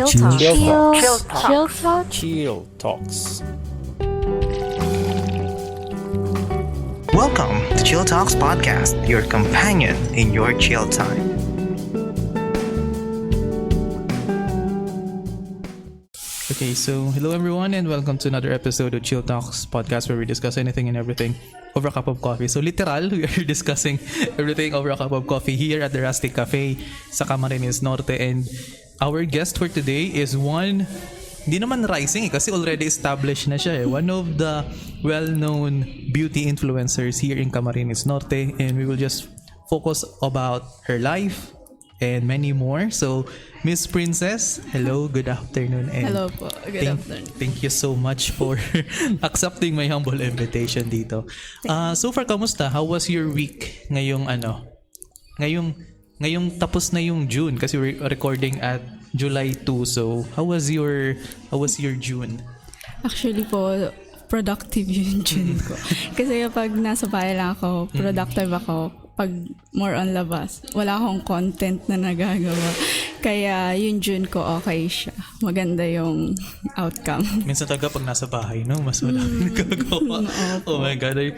Chill Talk. Chill Talk. Chill Talks. Welcome to Chill Talks Podcast, your companion in your chill time. Okay, so hello everyone and welcome to another episode of Chill Talks Podcast where we discuss anything and everything over a cup of coffee. So literal, we are discussing everything over a cup of coffee here at the Rustic Cafe sa Camarines Norte, and our guest for today is one, hindi naman rising kasi already established na siya one of the well-known beauty influencers here in Camarines Norte, and we will just focus about her life and many more. So, Miss Princess, hello, good afternoon. And Hello po, good afternoon. Thank you so much for accepting my humble invitation dito. So far, kamusta? How was your week ngayong ngayong tapos na yung June kasi we're recording at July 2. So, how was your June? Actually po, productive yung June ko. Kasi kapag nasa bahay lang ako, productive ako. Pag more on labas, wala akong content na nagagawa. Kaya yung June ko okay siya. Maganda yung outcome. Minsan talaga pag nasa bahay, no? Mas wala kang nagagawa. Oh my God.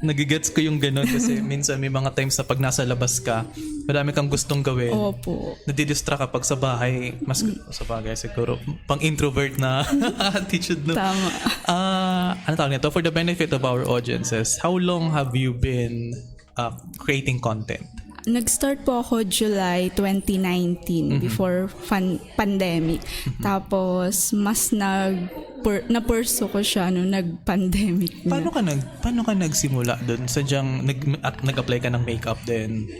Nagigets ko yung ganun kasi minsan may mga times na pag nasa labas ka, marami kang gustong gawin. Opo. Nadidistract kapag sa bahay. Mas sa bagay siguro. Pang introvert na attitude, no? Tama. Ano tawag nito? For the benefit of our audiences, how long have you been creating content? Nag-start po ako July 2019 before pandemic. Tapos mas na-pursue ko siya nung nag-pandemic na. Paano ka nagsimula doon? Sadyang nag-apply ka ng makeup then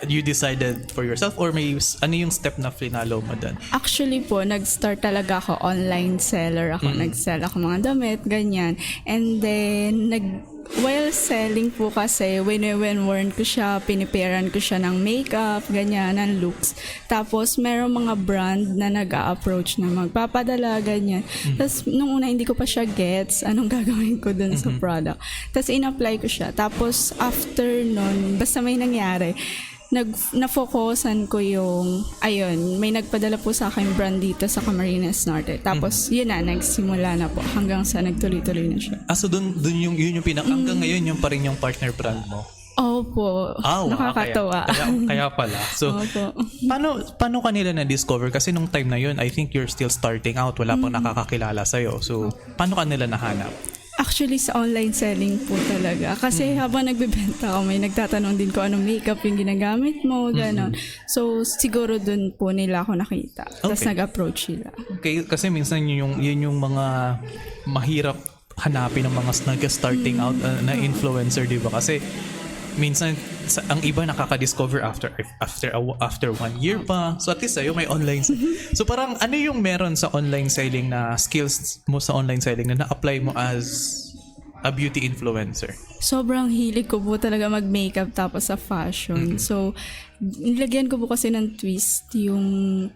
you decided for yourself or may ano yung step na finalo mo doon? Actually po, nag-start talaga ako online seller ako. Nag-sell ako mga damit, ganyan. And then while selling po kasi, win-worn ko siya, piniperan ko siya ng makeup, ganyan, ng looks. Tapos, merong mga brand na nag-a-approach na magpapadala, ganyan. Tapos, nung una, hindi ko pa siya gets anong gagawin ko dun sa product. Tapos, in-apply ko siya. Tapos, after nun, basta may nangyari, na-focusan ko yung, may nagpadala po sa akin brand dito sa Camarines Norte. Tapos, yun na, nagsimula na po hanggang sa nagtuloy-tuloy na siya. So yun yung hanggang ngayon yung pa rin yung partner brand mo? Opo. Nakakatawa. Kaya pala. So, paano kanila na-discover? Kasi nung time na yun, I think you're still starting out. Wala pang nakakakilala sa'yo. So, paano kanila nahanap? Actually, sa online selling po talaga. Kasi habang nagbebenta ako, may nagtatanong din ko anong makeup yung ginagamit mo, gano'n. So, siguro dun po nila ako nakita. Tapos nag-approach sila. Okay, kasi minsan yun yung mga mahirap hanapin ng mga nag-starting out na influencer, di ba? Kasi minsan ang iba nakaka-discover after 1 year pa. So at least sa'yo may online. So parang ano yung meron sa online selling na skills mo sa online selling na na-apply mo as a beauty influencer? Sobrang hilig ko po talaga mag-makeup tapos sa fashion. So, nilagyan ko po kasi ng twist yung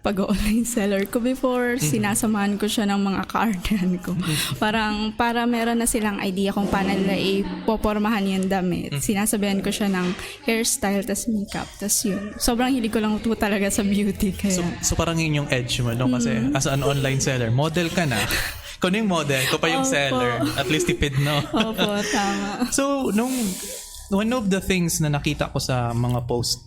pag-online seller ko before. Sinasamahan ko siya ng mga kaartihan ko. Parang para meron na silang idea kung paano nila ipopormahan yung damit. Sinasabihan ko siya ng hairstyle tas makeup. Tas yun. Sobrang hilig ko lang po talaga sa beauty. Kaya. So parang yun yung edge mo, no? Kasi as an online seller, model ka na. Kung yung model, ko pa yung seller. At least tipid, no? Opo, tama. So, one of the things na nakita ko sa mga post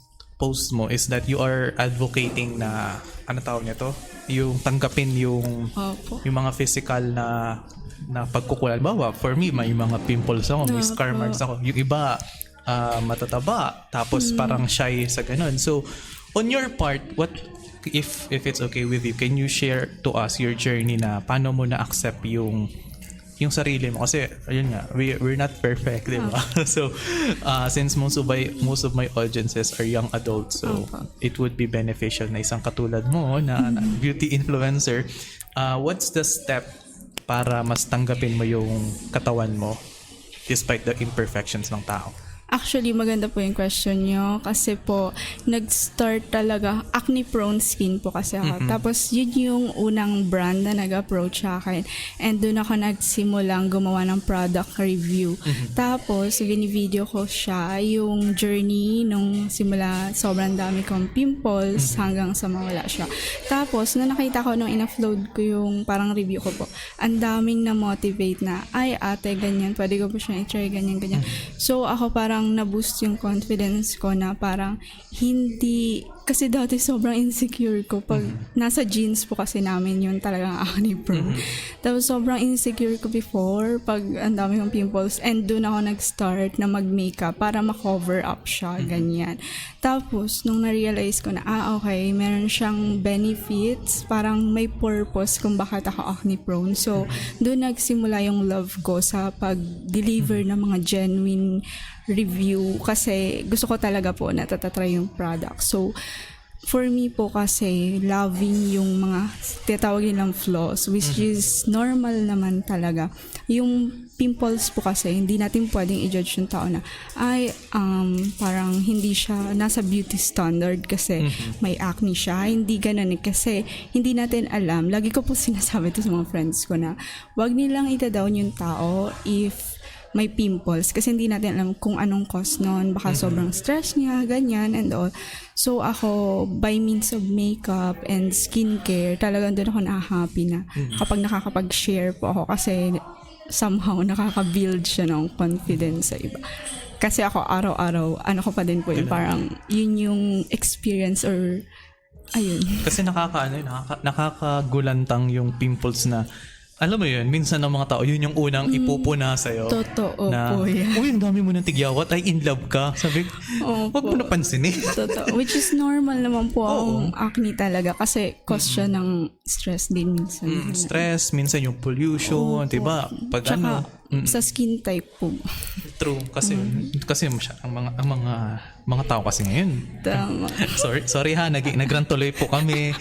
mo is that you are advocating na, ano tawag nito? Yung tanggapin yung mga physical na pagkukulan. Bawa, for me, may mga pimples ako, may scar marks ako. Yung iba, matataba. Tapos parang shy sa ganun. So, on your part, if it's okay with you, can you share to us your journey na paano mo na-accept yung sarili mo? Kasi ayun nga, we're not perfect, di ba? So since most of my audiences are young adults, so it would be beneficial na isang katulad mo na beauty influencer. What's the step para mas tanggapin mo yung katawan mo despite the imperfections ng tao? Actually, maganda po yung question nyo kasi po, nag-start talaga, acne-prone skin po kasi ako. Tapos, yun yung unang brand na nag-approach sa akin. And doon ako nagsimulang gumawa ng product review. Tapos, video ko siya, yung journey nung simula sobrang dami kong pimples hanggang sa mawala siya. Tapos, nung nakita ko nung in-upload ko yung parang review ko po, ang daming na-motivate na, ay ate, ganyan, pwede ko po siyang i-try, ganyan. So, ako parang na-boost yung confidence ko na parang hindi, kasi dati sobrang insecure ko pag nasa jeans po kasi namin yun talagang acne prone. Tapos sobrang insecure ko before pag ang dami kong pimples and doon ako nag-start na mag-makeup para ma-cover up siya, ganyan. Tapos nung na-realize ko na okay, meron siyang benefits, parang may purpose kung bakit ako acne prone. So doon nagsimula yung love ko sa pag-deliver ng mga genuine review kasi gusto ko talaga po na tatatry yung product. So, for me po kasi loving yung mga tinatawag nilang flaws which is normal naman talaga. Yung pimples po kasi hindi natin pwedeng i-judge yung tao na parang hindi siya nasa beauty standard kasi may acne siya. Hindi ganun kasi hindi natin alam. Lagi ko po sinasabi to sa mga friends ko na wag nilang ita-down yung tao if may pimples kasi hindi natin alam kung anong cause nun. Baka sobrang stress niya, ganyan and all. So ako, by means of makeup and skincare, talagang doon ako na-happy na kapag nakakapag-share po ako kasi somehow nakaka-build siya ng confidence sa iba. Kasi ako araw-araw, ko pa din po yung parang yun yung experience or ayun. Kasi nakakagulantang yung pimples na alam mo yun, minsan ng mga tao, yun yung unang ipupuna sa'yo. Totoo na, po yan. Uy, ang dami mo ng tigyawat, ay in love ka. Sabi, wag mo napansinin. Totoo. Which is normal naman po ang acne talaga kasi cause siya ng stress din minsan. Stress, minsan yung pollution, diba? Pag tsaka, sa skin type po. True, kasi ang mga tao kasi ngayon. Tama. sorry ha, nagrant tuloy po kami.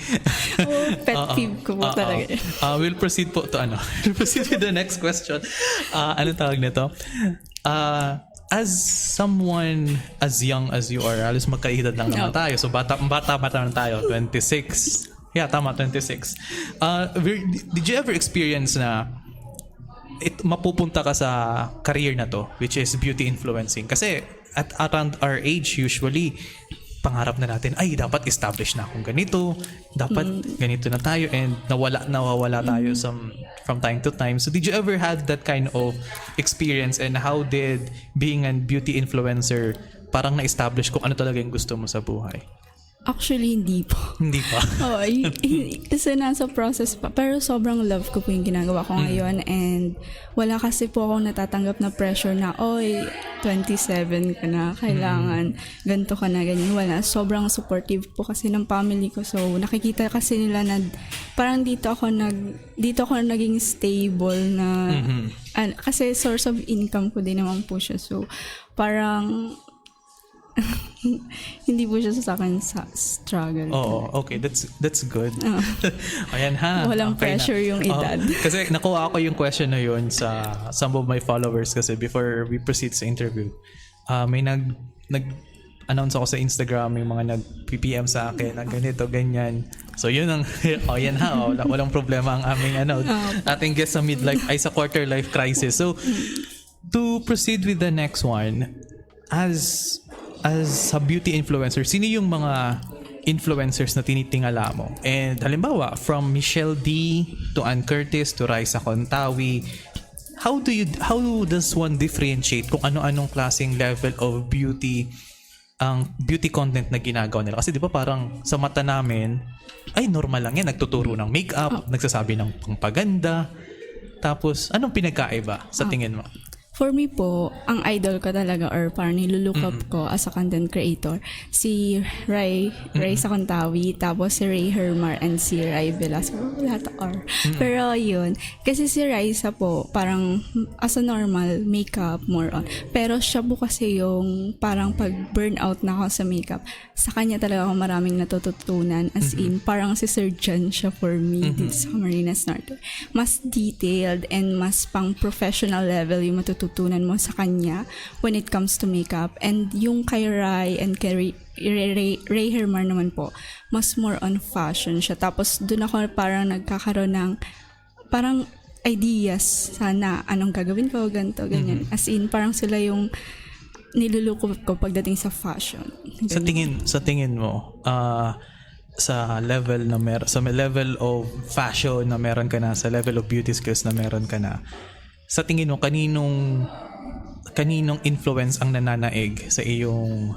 Pet peeve ko po talaga. We'll proceed po to We'll proceed with the next question. Ano tawag nito? As someone as young as you are, alos magkaedad lang naman tayo. So bata lang tayo, 26. Yeah, tama, 26. Did you ever experience na mapupunta ka sa career na to, which is beauty influencing? Kasi at around our age, usually, pangarap na natin, ay, dapat establish na akong ganito, dapat ganito na tayo, and nawawala tayo from time to time. So did you ever have that kind of experience, and how did being a beauty influencer parang na-establish kung ano talaga yung gusto mo sa buhay? Actually, hindi po. Hindi pa? Kasi nasa process pa. Pero sobrang love ko po yung ginagawa ko ngayon and wala kasi po akong natatanggap na pressure na, 27 ka na, kailangan ganito ka na, ganyan. Wala. Sobrang supportive po kasi ng family ko. So, nakikita kasi nila na parang dito ako naging stable na, kasi source of income ko din naman po siya. So, parang hindi po siya sa akin sa struggle. Okay. That's good. Ayan ha. Walang okay pressure na. yung edad. Kasi nakuha ko yung question na yun sa some of my followers kasi before we proceed sa interview. May nag-announce ako sa Instagram, yung mga nag-PPM sa akin na ganito, ganyan. So yun ang, yan ha, walang problema ang aming ating guest sa midlife, ay sa quarter life crisis. So, to proceed with the next one, as a beauty influencer, sino yung mga influencers na tinitingala mo? And halimbawa, from Michelle D to Ann Curtis to Raisa Contawi, how does one differentiate kung ano-anong klaseng level of beauty ang beauty content na ginagawa nila? Kasi di ba parang sa mata namin, ay normal lang yan, nagtuturo ng makeup, nagsasabi ng pangpaganda. Tapos, anong pinagkaiba sa tingin mo? For me po, ang idol ko talaga or parang nilulook up ko as a content creator, si Ray Sacontawi, tapos si Ray Hermar and si Ray Velasco. Lahat R. Pero yun, kasi si Raisa po, parang as a normal, makeup more on. Pero siya po kasi yung parang pag burnout na ako sa makeup, sa kanya talaga ako maraming natututunan. As in, parang si Sir John siya for me dito sa Marina Snorter. Mas detailed and mas pang professional level yung matututunan matututunan mo sa kanya when it comes to makeup. And yung kay Rai and kay Ray Hermar naman po, mas more on fashion siya. Tapos doon ako parang nagkakaroon ng parang ideas sana anong gagawin ko, ganito, ganyan. As in, parang sila yung niluluko ko pagdating sa fashion. Ganyan. Sa tingin mo, sa level of fashion na meron ka na, sa level of beauty skills na meron ka na, sa tingin mo kaninong influence ang nananaig sa iyong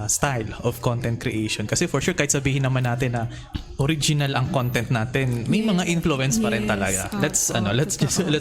style of content creation? Kasi for sure kahit sabihin naman natin na original ang content natin, may mga influence pa rin talaga. Let's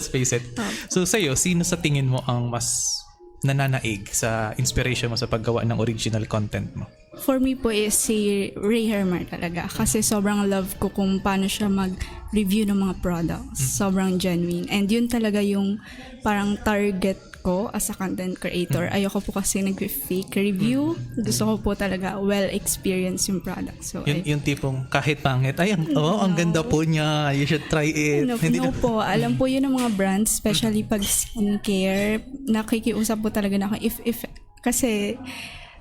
face it. So sa'yo, sino sa tingin mo ang mas nananaig sa inspiration mo sa paggawa ng original content mo? For me po is si Ray Hermar talaga. Kasi sobrang love ko kung paano siya mag-review ng mga products. Sobrang genuine. And yun talaga yung parang target ko as a content creator. Ayoko po kasi nag-fake review. Gusto ko po talaga well-experienced yung product. So, yung tipong kahit pangit, ang ganda po niya, you should try it. No po. Alam po yun ng mga brands, especially pag skincare, nakikiusap po talaga na ako if kasi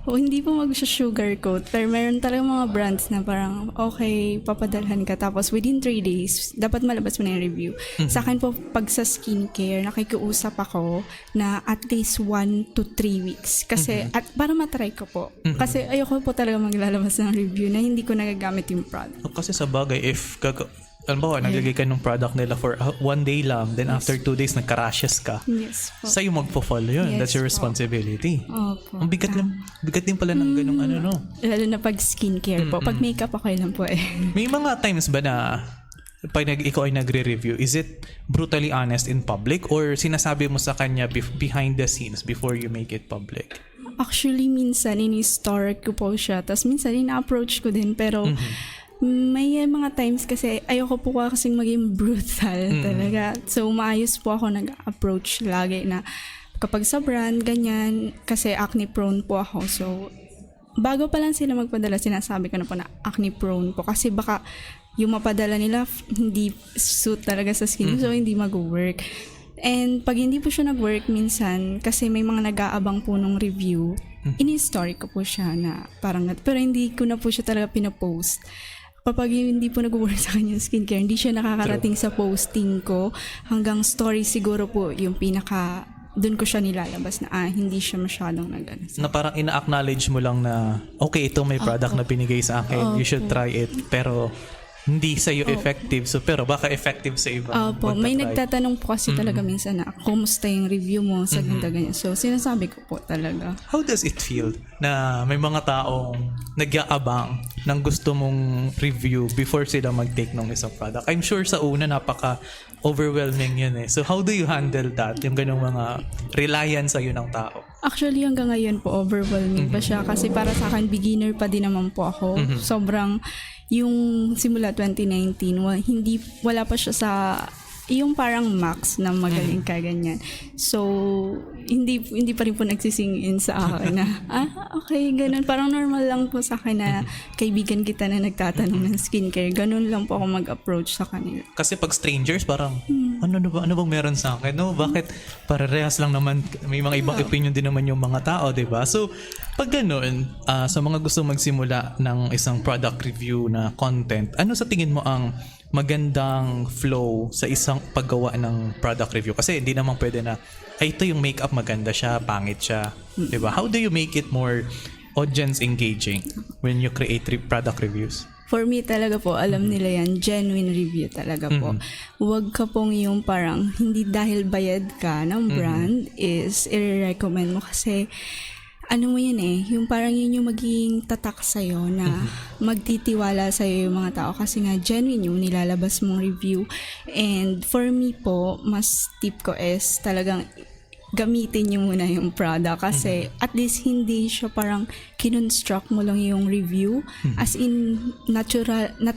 hindi po mag-sugarcoat, pero meron talaga mga brands na parang okay, papadalhan ka tapos within 3 days dapat malabas mo na yung review. Sa akin po pag sa skincare nakikiusap ako na at least 1 to 3 weeks kasi at para matry ko po. Kasi ayoko po talaga maglalabas ng review na hindi ko nagagamit yung product. Kasi sa bagay, if naglagay ka ng product nila for 1 day lang, then after 2 days nagka-rashes ka, sa'yo magpo-follow yun. That's your responsibility. Opo. Ang bigat din pala ng ganung Lalo na pag skincare po. Pag makeup okay lang po eh. May mga times ba na pag ikaw ay nagre-review, is it brutally honest in public or sinasabi mo sa kanya behind the scenes before you make it public? Actually, minsan ini-store ko po siya. Tapos minsan ina-approach ko din. Pero may mga times kasi ayoko po kasing maging brutal talaga. So, maayos po ako nag-approach lagi na kapag sa brand, ganyan. Kasi acne prone po ako. So, bago pa lang sila magpadala, sinasabi ko na po na acne prone po. Kasi baka yung mapadala nila hindi suit talaga sa skin. So, hindi mag-work. And pag hindi po siya nag-work minsan, kasi may mga nag-aabang po ng review, ini-story ko po siya na parang, pero hindi ko na po siya talaga pinapost. Kapag hindi po nag-work sa kanya skincare, hindi siya nakakarating sa posting ko. Hanggang story siguro po yung doon ko siya nilalabas na hindi siya masyadong nagano. Na parang ina-acknowledge mo lang na okay, ito may product na binigay sa akin, you should try it. Pero hindi sa'yo effective. So, pero baka effective sa iba. May nagtatanong po kasi talaga minsan na, kumusta yung review mo sa ganyan. So, sinasabi ko po talaga. How does it feel na may mga taong nag-aabang ng gusto mong review before sila mag-take ng isang product? I'm sure sa una, napaka-overwhelming yun eh. So, how do you handle that? Yung ganung mga reliance sa'yo ng tao? Actually, hanggang ngayon po, overwhelming pa siya. Kasi para sa akin, beginner pa din naman po ako. Sobrang yung simula 2019, wala pa siya sa yung parang max na magaling ka ganyan. So, hindi pa rin po nagsising in sa akin na, okay, ganun. Parang normal lang po sa akin na kaibigan kita na nagtatanong ng skincare. Ganun lang po ako mag-approach sa kanila. Kasi pag strangers, parang, ano bang meron sa akin? No, bakit parehas lang naman, may mga ibang opinion din naman yung mga tao, diba? So, pag ganun, sa mga gusto magsimula ng isang product review na content, ano sa tingin mo ang magandang flow sa isang paggawa ng product review? Kasi hindi naman pwede na, ito yung makeup maganda siya, pangit siya. Diba? How do you make it more audience engaging when you create product reviews? For me talaga po, alam nila yan, genuine review talaga po. Huwag ka pong yung parang, hindi dahil bayad ka ng brand is i-recommend mo kasi ano mo yun yung parang yun yung magiging tatak sa'yo na magtitiwala sa'yo yung mga tao kasi nga genuine yung nilalabas mong review. And for me po, mas tip ko is talagang gamitin nyo muna yung product kasi at least hindi siya parang kinonstruct mo lang yung review as in natural na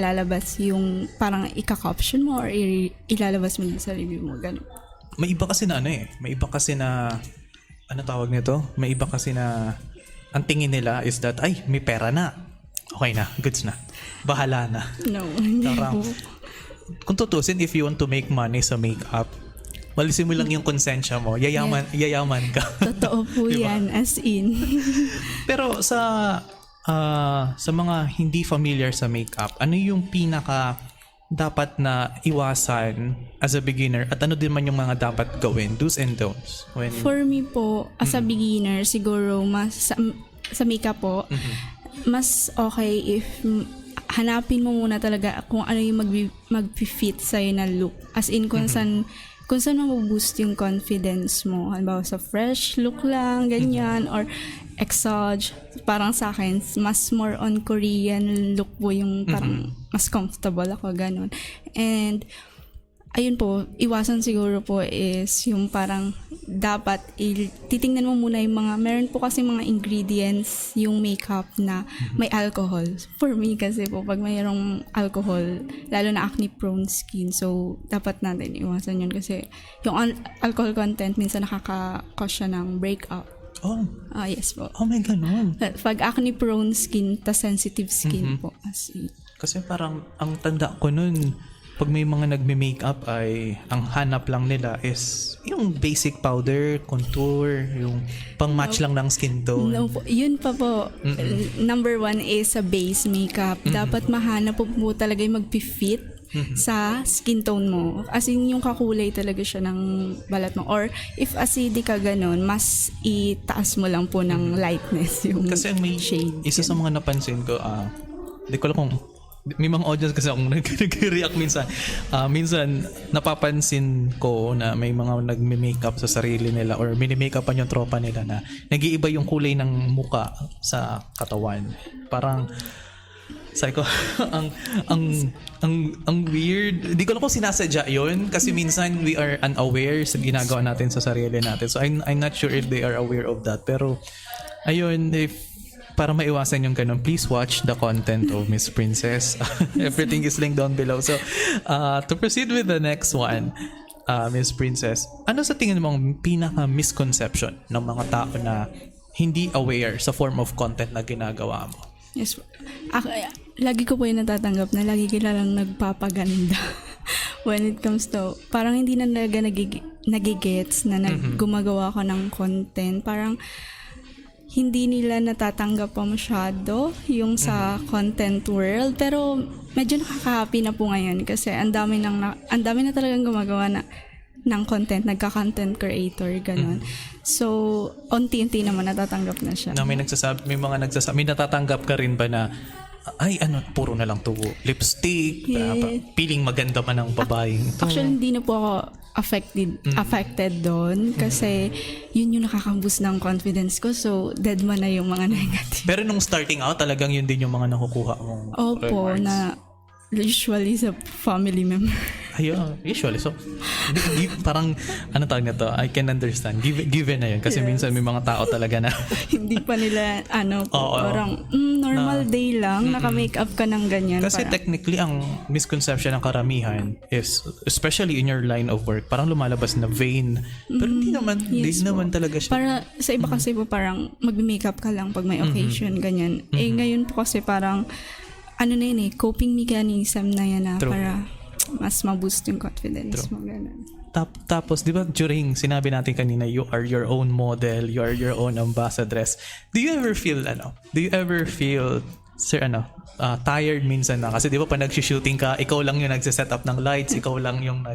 lalabas yung parang ika-caption mo or ilalabas mo sa review mo. Ganun. May iba kasi na ano tawag nito? May iba kasi na ang tingin nila is that, may pera na. Okay na, goods na. Bahala na. No, hindi po. Kung tutusin, if you want to make money sa makeup, walisin mo lang yung konsensya mo, yayaman ka. Totoo po yan, as in. Pero sa mga hindi familiar sa makeup, ano yung pinaka dapat na iwasan as a beginner at ano din man yung mga dapat gawin, do's and don'ts? For me po, as a beginner, siguro mas sa makeup po, mas okay if hanapin mo muna talaga kung ano yung mag-fit sa'yo na look. As in, kung saan mabuboost yung confidence mo. Halimbawa sa fresh look lang, ganyan, or exage. Parang sa akin, mas more on Korean look po yung parang mas comfortable ako, ganun. And, ayun po, iwasan siguro po is yung parang dapat titingnan mo muna yung meron po kasi mga ingredients yung makeup na may alcohol. For me kasi po, pag mayroong alcohol, lalo na acne prone skin, so dapat natin iwasan yun kasi yung alcohol content minsan nakaka-cause siya ng breakout. Oh. Yes po. Oh my ganun. Pag acne prone skin, ta sensitive skin po. Kasi parang ang tanda ko nun, pag may mga nagme-makeup ay ang hanap lang nila is yung basic powder, contour, yung pang-match lang ng skin tone. No po. Yun pa po. Number 1 is sa base makeup. Dapat mahanap po talaga yung mag-fit sa skin tone mo. As in, yung kakulay talaga siya ng balat mo. Or if acidic ka ganun, mas itaas mo lang po ng lightness yung kasi may shade. Isa sa mga napansin ko, di ko alam kung may mga audience kasi akong nag-react minsan. Minsan, napapansin ko na may mga nagme-makeup sa sarili nila or mini-makeupan yung tropa nila na nag-iiba yung kulay ng muka sa katawan. Parang, sabi ko, ang weird. Di ko alam kung sinasadya yun kasi minsan we are unaware sa ginagawa natin sa sarili natin. So, I'm not sure if they are aware of that. Pero, ayun, para maiwasan yung ganun, please watch the content of Miss Princess. Everything is linked down below. So, to proceed with the next one, Miss Princess, ano sa tingin mo ang pinaka-misconception ng mga tao na hindi aware sa form of content na ginagawa mo? Yes po. Lagi ko po yung natatanggap na lagi kilalang nagpapaganda. When it comes to, parang hindi na talaga nagigets na gumagawa ko ng content. Parang, hindi nila natatanggap pa masyado yung sa content world, pero medyo nakaka-happy na po ngayon kasi ang dami na talagang gumagawa ng content, nagka-content creator, ganun. So, unti-unti naman natatanggap na siya. Na may mga nagsasabi, may natatanggap ka rin ba na ay puro na lang to lipstick, feeling maganda man ng babaeng ito. Actually, hindi na po ako affected doon kasi yun yung nakaka-boost ng confidence ko, so dead man na yung mga negative. Pero nung starting out, talagang yun din yung mga nakukuha mong Opo, rewards. na usually sa family member. Ayun, usually. So, parang, ano tawag na to? I can understand. Given na yun. Kasi minsan may mga tao talaga na hindi pa nila, parang normal day lang, naka-makeup ka ng ganyan. Kasi parang, technically, ang misconception ng karamihan is, especially in your line of work, parang lumalabas na vain. Pero hindi naman talaga siya. para sa iba kasi po parang mag-makeup ka lang pag may occasion, ganyan. Ngayon po kasi parang, coping mechanism na yan na para mas ma-boost yung confidence mo. Ganun. Tapos, di ba, during sinabi natin kanina, you are your own model, you are your own ambassadress. Do you ever feel, tired minsan na? Kasi di ba, pag nag-shooting ka, ikaw lang yung nagsiset up ng lights, ikaw lang yung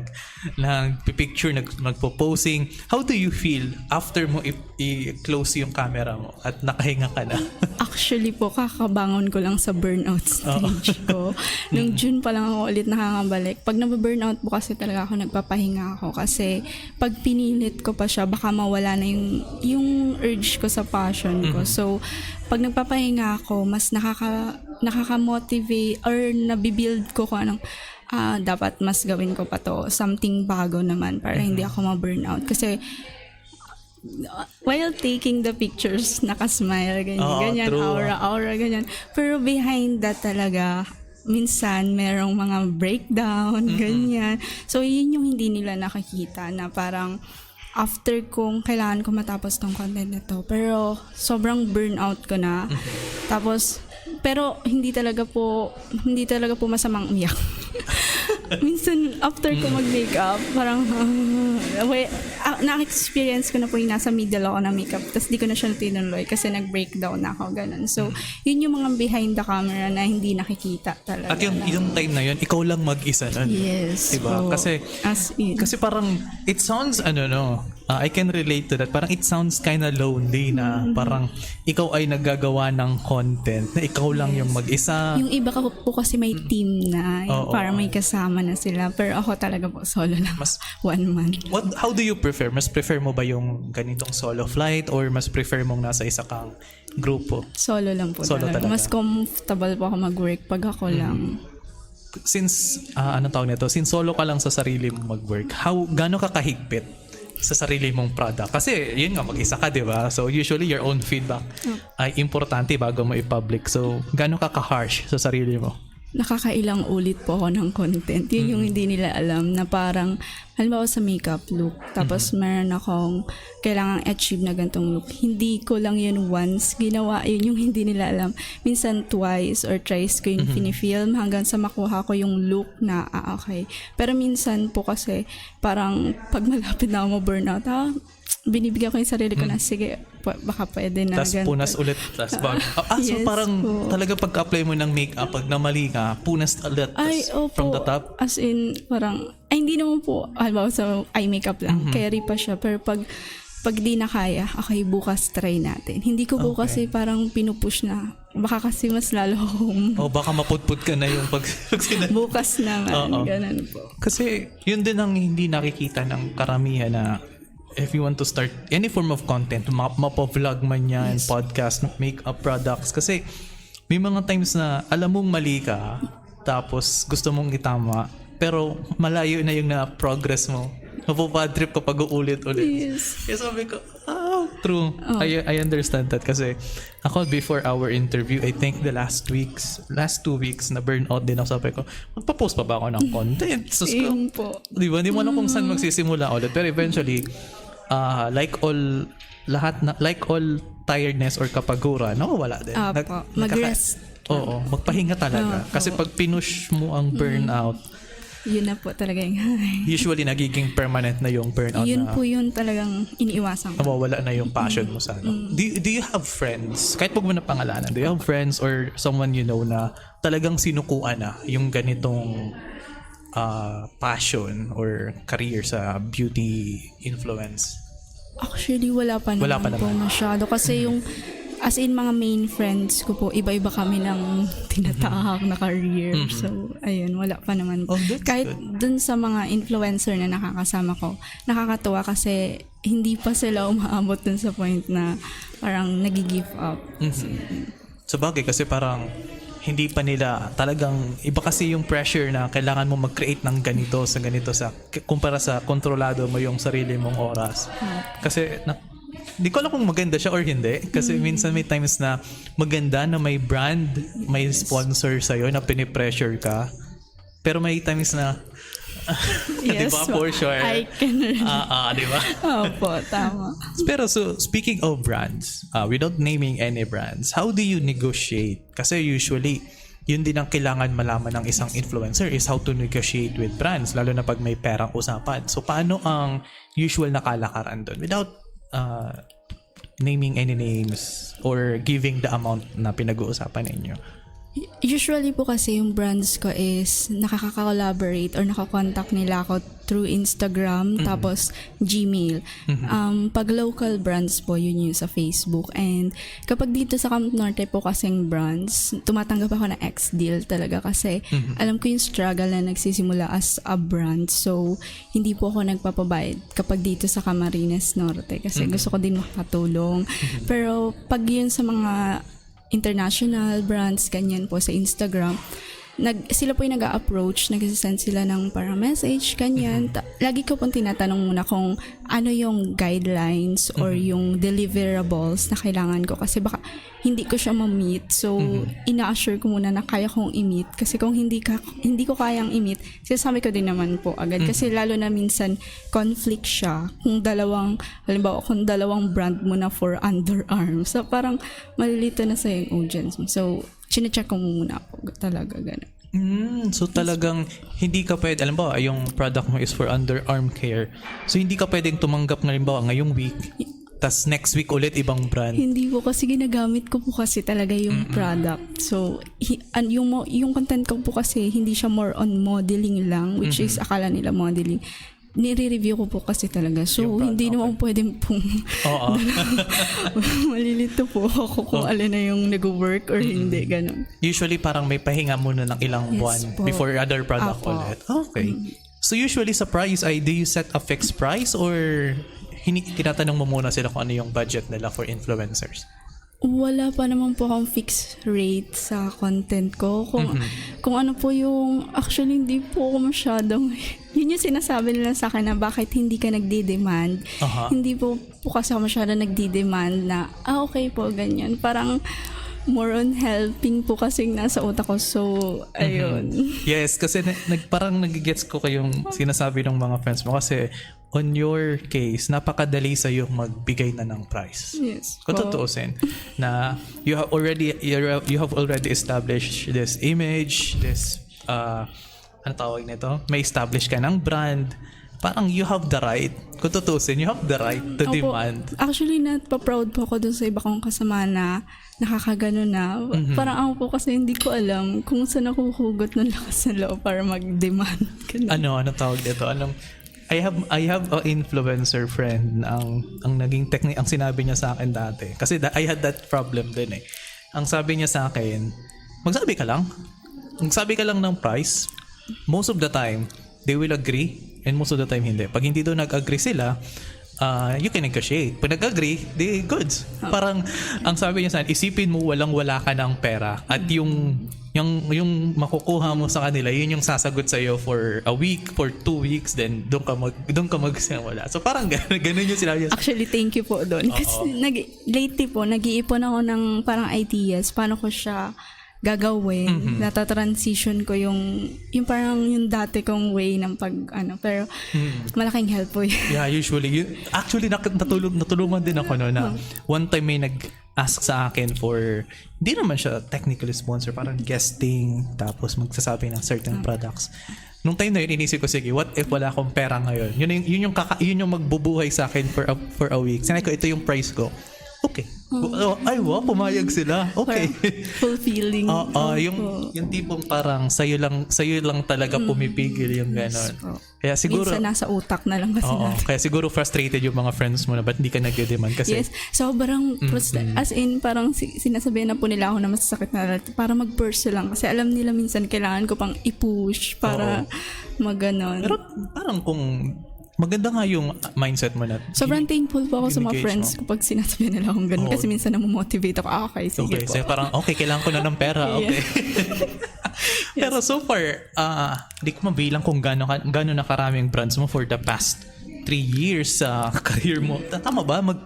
nag-picture, nagpo-posing. How do you feel after mo i-close yung camera mo at nakahinga ka na? Actually po, kakabangon ko lang sa burnout stage ko. Nung June pa lang ako ulit nakakabalik. Pag nababurnout po kasi talaga ako, nagpapahinga ako. Kasi pag pinilit ko pa siya, baka mawala na yung urge ko sa passion ko. So, pag nagpapahinga ako, mas nakaka-motivate or nabibuild ko kung anong dapat mas gawin ko pa to. Something bago naman para hindi ako ma-burnout. Kasi while taking the pictures, nakasmile, ganyan, aura, ganyan. Pero behind that talaga, minsan merong mga breakdown, ganyan. So, yun yung hindi nila nakakita na parang after kung kailangan ko matapos tong content na to. Pero sobrang burnout ko na. Tapos, pero hindi talaga po masamang umiyak. minsan after ko mag-makeup, parang, na-experience ko na po yung nasa middle ako ng makeup, tapos di ko na siya tinuloy kasi nag-breakdown na ako, ganun. So, yun yung mga behind the camera na hindi nakikita talaga. At yung time na yun, ikaw lang mag-isa nun. Yes. Diba? Po. Kasi parang, it sounds, I can relate to that. Parang it sounds kinda lonely na parang ikaw ay naggagawa ng content na ikaw lang yung mag-isa. Yung iba ko po kasi may team na, yung parang may kasama na sila. Pero ako talaga po, solo lang. One man. How do you prefer? Mas prefer mo ba yung ganitong solo flight or mas prefer mong nasa isa kang grupo? Solo lang po Solo talaga. Mas comfortable po ako mag-work pag ako lang. Since, since solo ka lang sa sarili mo mag-work, gaano ka kahigpit sa sarili mong product? Kasi yun nga, mag-isa ka, di ba? So usually your own feedback ay importante bago mo i-public. So gaano ka ka-harsh sa sarili mo? Nakakailang ulit po ako ng content. Yun yung hindi nila alam na parang, halimbawa sa makeup look, tapos meron akong kailangang achieve na gantong look. Hindi ko lang yun once ginawa, yun yung hindi nila alam. Minsan twice or thrice ko yung pinifilm hanggang sa makuha ko yung look na, okay. Pero minsan po kasi, parang pag malapit na ako ma-burnout, binibigyan ko yung sarili ko na, sige, baka pwede na. Tapos punas ulit. So Yes, parang po. talaga pagka-apply mo ng makeup, pag namali ka, punas ulit from the top? As in, parang, hindi naman po, halimbawa sa eye makeup lang, carry pa siya. Pero pag di na kaya, okay, bukas try natin. Hindi ko po kasi parang pinupush na. Baka kasi mas lalo akong... Baka maputput ka na yung pag bukas naman, ganun po. Kasi yun din ang hindi nakikita ng karamihan na if you want to start any form of content, mapo-vlog man yan, podcast, makeup products. Kasi may mga times na alam mong mali ka, tapos gusto mong itama, pero malayo na yung na-progress mo. Mapupadrip ka pag uulit-ulit. Yes. Kaya sabi ko, true. I understand that. Kasi ako, before our interview, I think the last 2 weeks na burnout din ako. Sabi ko, magpa-post pa ba ako ng content? So, Yun po. di ba? Hindi mo alam kung saan magsisimula ulit. Pero eventually, like all tiredness or kapaguran, wala din. Mag-rest. Oo, magpahinga talaga. Kasi pag pinush mo ang burnout, yun na po talaga yung... usually nagiging permanent na yung burnout yun na po yun talagang iniiwasan ko. nawawala na yung passion mo sa ano. Do you have friends, kahit wag mo na pangalanan, do you have friends or someone you know na talagang sinukuan na yung ganitong passion or career sa beauty influence? Actually, wala pa naman po masyado. Kasi yung, as in mga main friends ko po, iba-iba kami ng tinatahak na career. So, ayun, wala pa naman. Kahit dun sa mga influencer na nakakasama ko, nakakatuwa kasi hindi pa sila umaabot dun sa point na parang nag-give up. So, bagay kasi parang hindi pa nila talagang iba kasi yung pressure na kailangan mo mag-create ng ganito sa kumpara sa kontrolado mo yung sarili mong oras. Kasi di ko alam kung maganda siya or hindi. Kasi minsan may times na maganda na may brand, may sponsor sa'yo na pinipressure ka. Pero may times na Yes, diba? For sure. I can diba? Opo, tama. Pero so, speaking of brands, without naming any brands, how do you negotiate? Kasi usually, yun din ang kailangan malaman ng isang influencer is how to negotiate with brands, lalo na pag may perang usapan. So, paano ang usual na kalakaran doon without naming any names or giving the amount na pinag-uusapan ninyo? Usually po kasi yung brands ko is nakaka-collaborate or nakakontakt nila ako through Instagram tapos Gmail. Pag local brands po, yun yung sa Facebook. And kapag dito sa Camp Norte po kasing brands, tumatanggap ako na X-deal talaga kasi alam ko yung struggle na nagsisimula as a brand. So, hindi po ako nagpapabayad kapag dito sa Camarines Norte kasi gusto ko din makatulong. Pero pag yun sa mga international brands, ganyan po sa Instagram, sila po yung nag-a-approach, nag-send sila ng para message, ganyan. Lagi ko pong tinatanong muna kung ano yung guidelines or yung deliverables na kailangan ko kasi baka hindi ko siya ma-meet. So, ina-assure ko muna na kaya kong i-meet kasi kung hindi ko kayang i-meet, sinasabi ko din naman po agad kasi lalo na minsan conflict siya halimbawa kung dalawang brand mo na for underarms. So, parang malilito na sa yung audience mo. So, chinecheck ko muna po talaga gano'n. So talagang hindi ka pwede, alam ba, yung product mo is for underarm care. So hindi ka pwedeng tumanggap na rin ba ngayong week, tas next week ulit ibang brand. Hindi po kasi ginagamit ko po kasi talaga yung product. So, yung content ko po kasi hindi siya more on modeling lang, which is akala nila modeling. Nire-review ko po kasi talaga. So, hindi naman pwedeng pong malilito po ako kung alin na yung nag-work or hindi, ganun. Usually parang may pahinga muna ng ilang buwan po. before other product Apo. ulit. Okay. So usually sa price ay do you set a fixed price or tinatanong mo muna sila kung ano yung budget nila for influencers? Wala pa naman po akong fixed rate sa content ko. Kung ano po yung... Actually, hindi po ako masyadong... Yun yung sinasabi nila sa akin na bakit hindi ka nagdi-demand. Hindi po kasi ako masyadong nagdi-demand na, okay po, ganyan. Parang more on helping po kasi nasa utak ko. So, ayun. Yes, kasi parang nagigets ko kayong sinasabi ng mga friends mo kasi on your case, napakadali sa iyo magbigay na ng price. Yes. Kung tutuusin na you have already established this image, this ano tawag nito? May establish ka ng brand. Parang you have the right. Kung tutuusin, you have the right to demand. Actually, pa-proud po ako dun sa iba kong kasama na nakakagano na. Parang ako po kasi hindi ko alam kung saan ako hugot ng lakas ng loob para mag-demand. Ano tawag dito? I have a influencer friend ang naging technique ang sinabi niya sa akin dati kasi I had that problem din eh. Ang sabi niya sa akin, magsabi ka lang ng price. Most of the time they will agree and most of the time hindi. Pag hindi daw nag-agree sila, you can negotiate. Pag nag-agree, they goods. Parang ang sabi niya sa akin, isipin mo wala ka ng pera at yung makukuha mo sa kanila, yun yung sasagot sa iyo for a week, for 2 weeks, then doon ka magsimula. So parang ganun yung sinabi niya. Actually, thank you po doon. Kasi lately po, nag-iipon ako ng parang ideas, paano ko siya gagawin. Nata-transition ko yung parang yung dati kong way ng pero malaking help po yun. Yeah, usually. Actually, natulungan din ako na one time may nag-ask sa akin for, hindi naman siya technically sponsor, parang guesting, tapos magsasabi ng certain products. Nung time na yun, inisip ko, sige, what if wala akong pera ngayon? Yun yung magbubuhay sa akin for a week. Sinay ko, ito yung price ko. Okay. Ay, wow, pumayag sila. Okay. Fulfilling. Yung tipong parang sa'yo lang talaga pumipigil yung gano'n. Kaya siguro minsan nasa utak na lang kasi natin. Kaya siguro frustrated yung mga friends mo na ba't hindi ka nag-demand kasi. Yes. Sobrang as in parang sinasabihan na po nila ako na masasakit na para mag-pursue lang kasi alam nila minsan kailangan ko pang i-push para mag-ganon. Pero parang kung maganda nga yung mindset mo na. Sobrang thankful po ako sa mga friends ko pag sinasabi nila akong ganun. Kasi minsan namomotivate ako. Okay, sige po. So parang, kailangan ko na ng pera. Okay. Yes. Pero so far, di ko mabilang kung gano'n na karaming brands mo for the past 3 years sa career mo. Tama ba? 3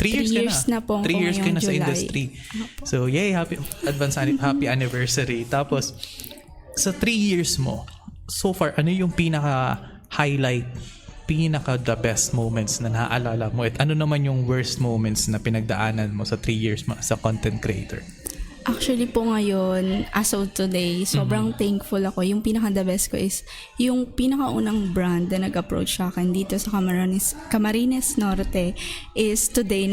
years ka na. 3 years ka na sa industry. So, yay, happy anniversary. Tapos, sa 3 years mo, so far, ano yung pinaka-highlight, the best moments na naaalala mo at ano naman yung worst moments na pinagdaanan mo sa 3 years mo sa content creator? Actually po ngayon, as of today, sobrang thankful ako. Yung pinaka-the best ko is yung pinaka-unang brand na nag-approach sa akin dito sa Camarines Norte is today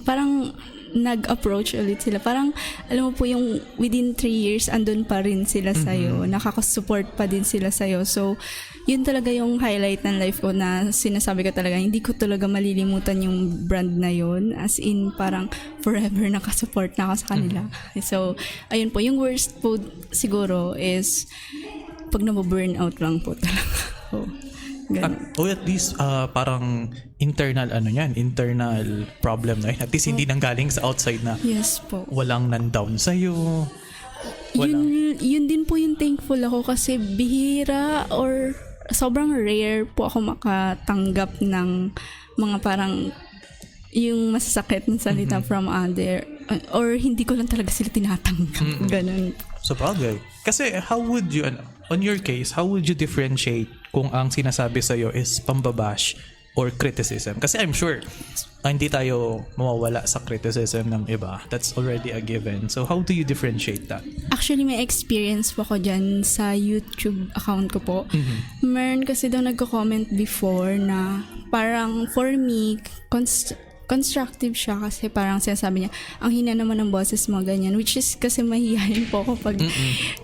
parang nag-approach ulit sila. Parang, alam mo po yung within 3 years, andun pa rin sila sa'yo. Nakaka-support pa din sila sa'yo. So, yun talaga yung highlight ng life ko na sinasabi ko talaga, hindi ko talaga malilimutan yung brand na yun. As in, parang forever nakasupport na ako sa kanila. So, ayun po. Yung worst po siguro is pag nababurn out lang po talaga. At least parang internal problem na yun. At least hindi nanggaling sa outside na yes po. Walang nan-down sa'yo. Yun din po yung thankful ako kasi bihira or sobrang rare po ako makatanggap ng mga parang yung masasakit na salita from other or hindi ko lang talaga sila tinatanggap. Ganun. So bagay. Kasi how would you, on your case, how would you differentiate kung ang sinasabi sa'yo is pambabash or criticism? Kasi I'm sure hindi tayo mawawala sa criticism ng iba. That's already a given. So how do you differentiate that? Actually, may experience po ko dyan sa YouTube account ko po. Meron kasi daw nagko-comment before na parang for me, constructive siya kasi parang sinasabi niya, ang hina naman ng boses mo, ganyan. Which is kasi mahihayin po ako pag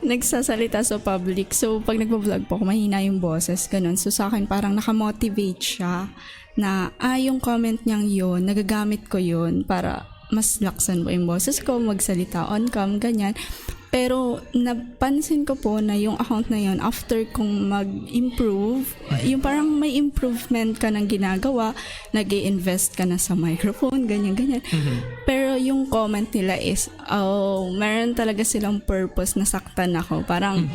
nagsasalita sa public. So, pag nagpo-vlog po ako, mahina yung boses, ganun. So, sa akin parang nakamotivate siya na, yung comment niyang yun, nagagamit ko yun para mas laksan po yung boses ko, magsalita on cam, ganyan. Pero napansin ko po na yung account na yun, after kong mag-improve, yung parang may improvement ka ng ginagawa, nag-i-invest ka na sa microphone, ganyan-ganyan. Pero yung comment nila is, meron talaga silang purpose na saktan ako. Parang,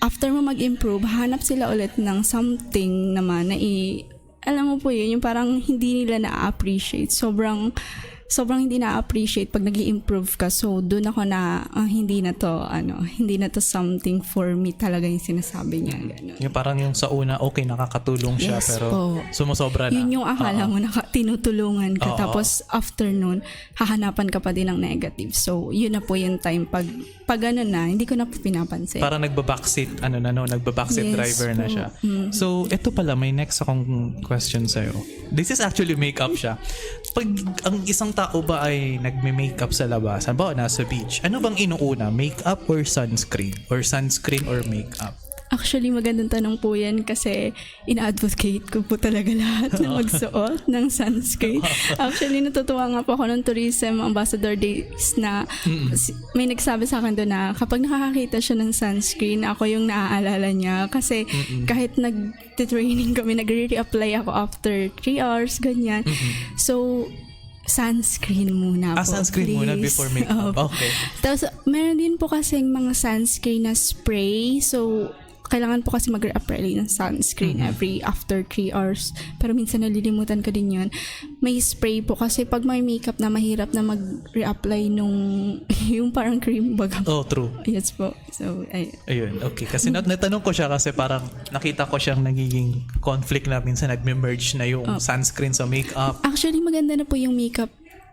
after mo mag-improve, hanap sila ulit ng something naman na alam mo po yun, yung parang hindi nila na-appreciate. Sobrang hindi na-appreciate pag nag-i-improve ka. So, doon ako na, hindi na to something for me talaga yung sinasabi niya. Ganun. Yung parang yung sa una, okay, nakakatulong siya, Yes pero po. sumusobra na. Yun yung akala mo, tinutulungan ka. Tapos, after nun, hahanapan ka pa din ng negative. So, yun na po yung time. Pag ano na, hindi ko na po pinapansin. Parang nagbabackseat, nagbabackseat Yes driver na po. siya. So, ito pala, may next akong question sa'yo. This is actually makeup siya. Pag ang isang tao ba ay nagme-makeup sa labas, halimbawa nasa beach, ano bang inuuna? Makeup or sunscreen? Or sunscreen or makeup? Actually, magandang tanong po yan kasi ina-advocate ko po talaga lahat na magsuot ng sunscreen. Actually, natutuwa nga po ako ng Tourism Ambassador Days na may nagsabi sa akin doon na kapag nakakakita siya ng sunscreen, ako yung naaalala niya. Kasi kahit nag-training kami, nag-re-apply ako after 3 hours, ganyan. So, sunscreen muna po. Sunscreen please. muna before makeup. Okay. Tapos, meron din po kasing mga sunscreen na spray. So, kailangan po kasi mag-re-apply ng sunscreen every after 3 hours. Pero minsan nalilimutan ko din yun. May spray po kasi pag may makeup na mahirap na mag-re-apply nung yung parang cream baga. Oh, true. Yes po. So, Ayun, okay. Kasi natanong ko siya kasi parang nakita ko siyang nagiging conflict na minsan nagme-merge na yung sunscreen sa makeup. Actually, maganda na po yung makeup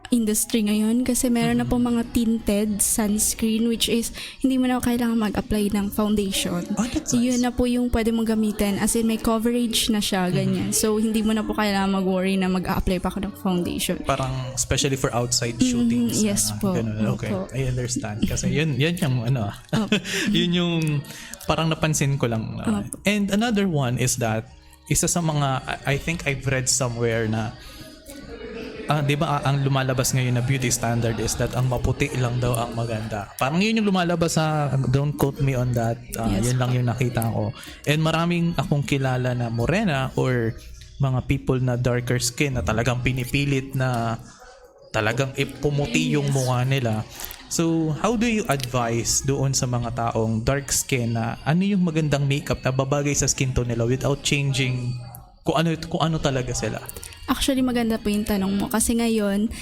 industry ngayon kasi meron na po mga tinted sunscreen which is hindi mo na kailangan mag-apply ng foundation. That's nice. Yun na po yung pwede mong gamitin as in may coverage na siya, ganyan. So, hindi mo na po kailangan mag-worry na mag-apply pa ako ng foundation. Parang especially for outside shootings. Yes po. Ganun. Okay, Opo. I understand. Kasi yun yung yun yung parang napansin ko lang. And another one is that isa sa mga, I think I've read somewhere na di ba ang lumalabas ngayon na beauty standard is that ang maputi lang daw ang maganda. Parang yun yung lumalabas sa, don't quote me on that. Yes, yun lang yung nakita ko. And maraming akong kilala na morena or mga people na darker skin na talagang pinipilit na talagang pumuti yung mukha nila. So, how do you advise doon sa mga taong dark skin na ano yung magandang makeup na babagay sa skin tone nila without changing kung ano talaga sila? Actually, maganda po yung tanong mo. Kasi ngayon,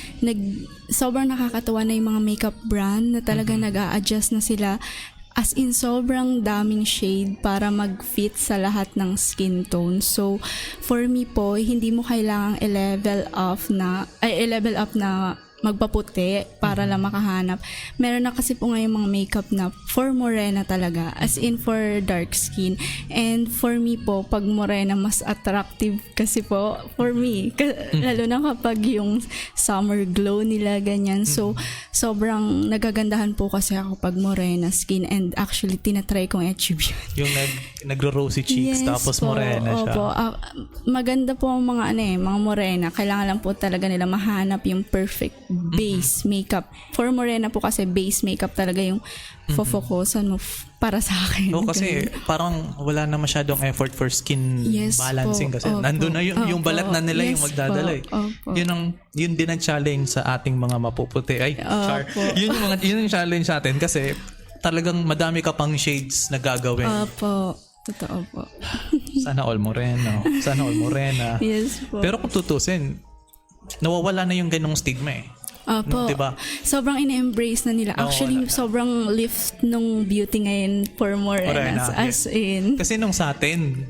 sobrang nakakatawa na yung mga makeup brand na talaga nag-a-adjust na sila. As in, sobrang daming shade para mag-fit sa lahat ng skin tone. So, for me po, hindi mo kailangang i-level up na magpaputi para lang makahanap. Meron na kasi po ngayon mga makeup na for morena talaga, as in for dark skin. And for me po, pag morena, mas attractive kasi po for me. Lalo na kapag yung summer glow nila, ganyan. So, sobrang nagagandahan po kasi ako pag morena skin and actually, tinatry kong achieve yun. Yung nagro-rosy cheeks tapos po, morena siya. Opo. Maganda po ang mga mga morena. Kailangan lang po talaga nila mahanap yung perfect base makeup. For morena po kasi base makeup talaga yung focusan mo para sa akin. No, kasi parang wala na masyadong effort for skin balancing kasi nandun na yung balat na nila yung magdadala eh. Yun din ang challenge sa ating mga mapuputi. Yun yung challenge sa atin kasi talagang madami ka pang shades na gagawin. Opo. Totoo po. Sana all moreno. Sana all morena. Yes po. Pero kung tutusin, nawawala na yung ganong stigma eh. Opo. Diba? Sobrang in-embrace na nila. Actually, wala na. sobrang lift nung beauty ngayon for Morenas. Morena, As in. Kasi nung sa atin,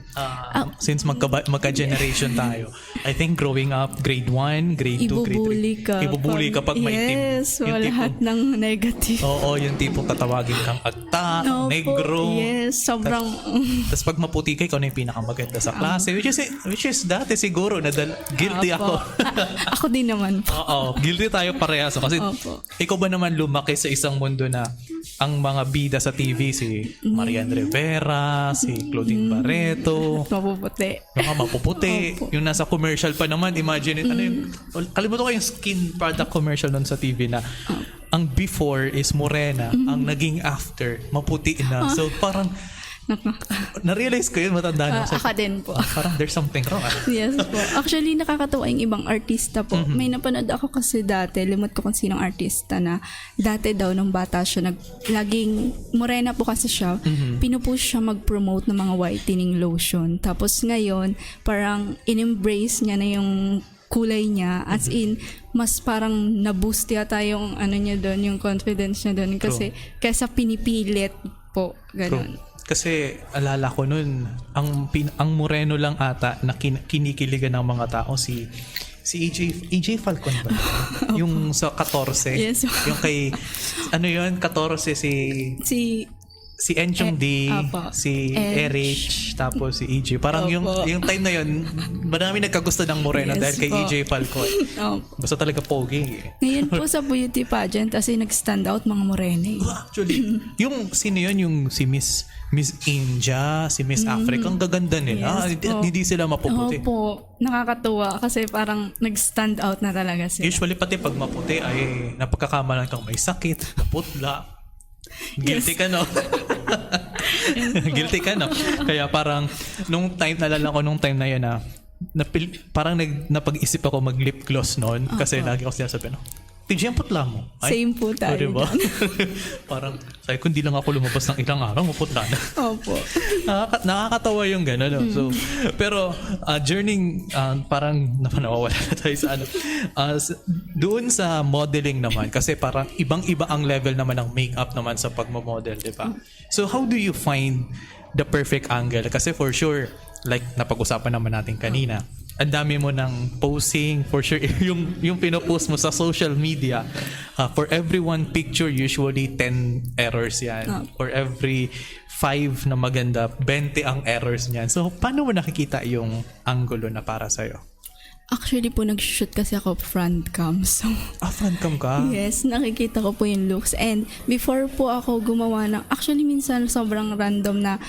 since magka-generation tayo, I think growing up, grade 1, grade 2, grade 3. Ibubuli ka pag maitim. Yes, Yung lahat ng negative. Oo, yung tipong tatawagin kang agta, Opo, negro. yes, sobrang... Tapos pag maputi ka, ikaw na yung pinakamaganda sa klase. Which is dati siguro, guilty Opo. ako. Ako din naman po. Oo, guilty tayo parehas. Kasi Opo. ikaw ba naman lumaki sa isang mundo na ang mga bida sa TV, si Marian Rivera, si Claudine Barreto, Mapuputi. yung mga mapuputi, Opo. yung nasa commercial pa naman, imagine it, ano yung, kalimutan ko yung skin product commercial nun sa TV na ang before is morena, ang naging after, maputi na. So parang, na-realize ko yun, matanda na. Ako din po. Parang there's something wrong. Yes po. Actually, nakakatawa yung ibang artista po. May napanood ako kasi dati, limot ko kung sinong artista na dati daw nung bata siya, laging morena po kasi siya, pinupush siya mag-promote ng mga whitening lotion. Tapos ngayon, parang in-embrace niya na yung kulay niya, as in mas parang na-boost yata yung ano niya doon, yung confidence niya doon kasi kaysa pinipilit po, ganun. Kasi alala ko nun, ang moreno lang ata na kinikiligan ng mga tao si AJ Falcon ba? Yung sa 14. Yes. Yung kay ano yun, 14 si Enchong D, Apo. si Erich, tapos si AJ. Parang Opo. yung time na yun, marami nagkagusto ng moreno Yes dahil kay po. AJ Falcon. Opo. Basta talaga pogi. Ngayon po sa beauty pageant kasi nag-stand out mga morena eh. Actually, yung sino yun, yung si Miss India, si Miss Africa, ang gaganda nila. Yes po. Hindi sila mapuputi. Opo, nakakatuwa kasi parang nag-stand out na talaga sila. Usually pati pag maputi ay napagkakamalan kang may sakit, naputla. Guilty ka, no? Guilty ka, no? Kaya parang nung time na yun na parang napag-isip ako mag-lip gloss noon kasi lagi ko sinasabi, no? TJ, ang putla mo. Same po tayo. Diba? Parang, sabi ko, hindi lang ako lumabas ng ilang araw, maputla na. Opo. Nakakatawa yung gano'n. No? So, pero, parang nawawala na tayo sa ano. Doon sa modeling naman, kasi parang ibang-iba ang level naman ng makeup naman sa pagmamodel, di ba? So, how do you find the perfect angle? Kasi for sure, like napag-usapan naman natin kanina, ang dami mo ng posing, for sure, yung pinopost mo sa social media, for every one picture, usually 10 errors yan. For every 5 na maganda, 20 ang errors niyan. So, paano mo nakikita yung angulo na para sa'yo? Actually po, nag-shoot kasi ako front cam. So, Front cam ka? yes, nakikita ko po yung looks. And before po ako gumawa ng, actually minsan sobrang random na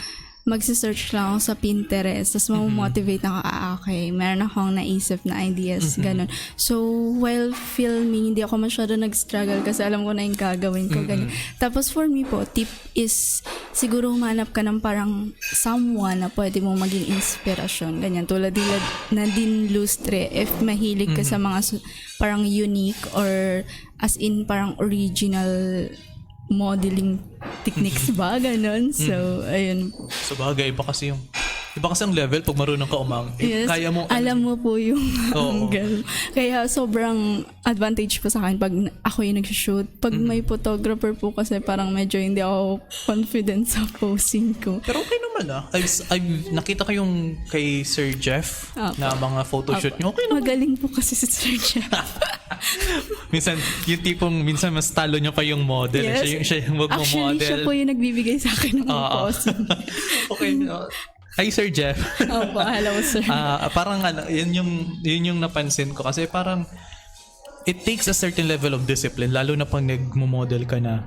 magsisearch lang ako sa Pinterest, tapos mamomotivate ako, okay, meron akong naisip na ideas, ganun. So, while filming, hindi ako masyado nag-struggle kasi alam ko na yung gagawin ko, ganun. Tapos for me po, tip is, siguro humanap ka ng parang someone na pwede mo maging inspirasyon, ganyan. Tulad nila Nadine Lustre, if mahilig ka sa mga parang unique or as in parang original modeling techniques ba, ganun. So, ayun. So bagay, iba kasi ang level pag marunong ka Yes, kaya mo, alam mo po yung Oo. angle. Kaya sobrang advantage po sa akin pag ako yung nag-shoot. Pag may photographer po kasi parang medyo hindi ako confident sa posing ko. Pero okay naman I've nakita ko yung kay Sir Jeff na mga photoshoot niyo. Okay naman. Magaling po kasi si Sir Jeff. Minsan, yung tipong, minsan mas talo niya pa yung model. Yes. Siya yung magmo-model. Actually, siya po yung nagbibigay sa akin ng mga posing. Okay. Hi, Sir Jeff. Opo, hello sir. Parang yun yung napansin ko. Kasi parang, it takes a certain level of discipline, lalo na pag nagmo-model ka na.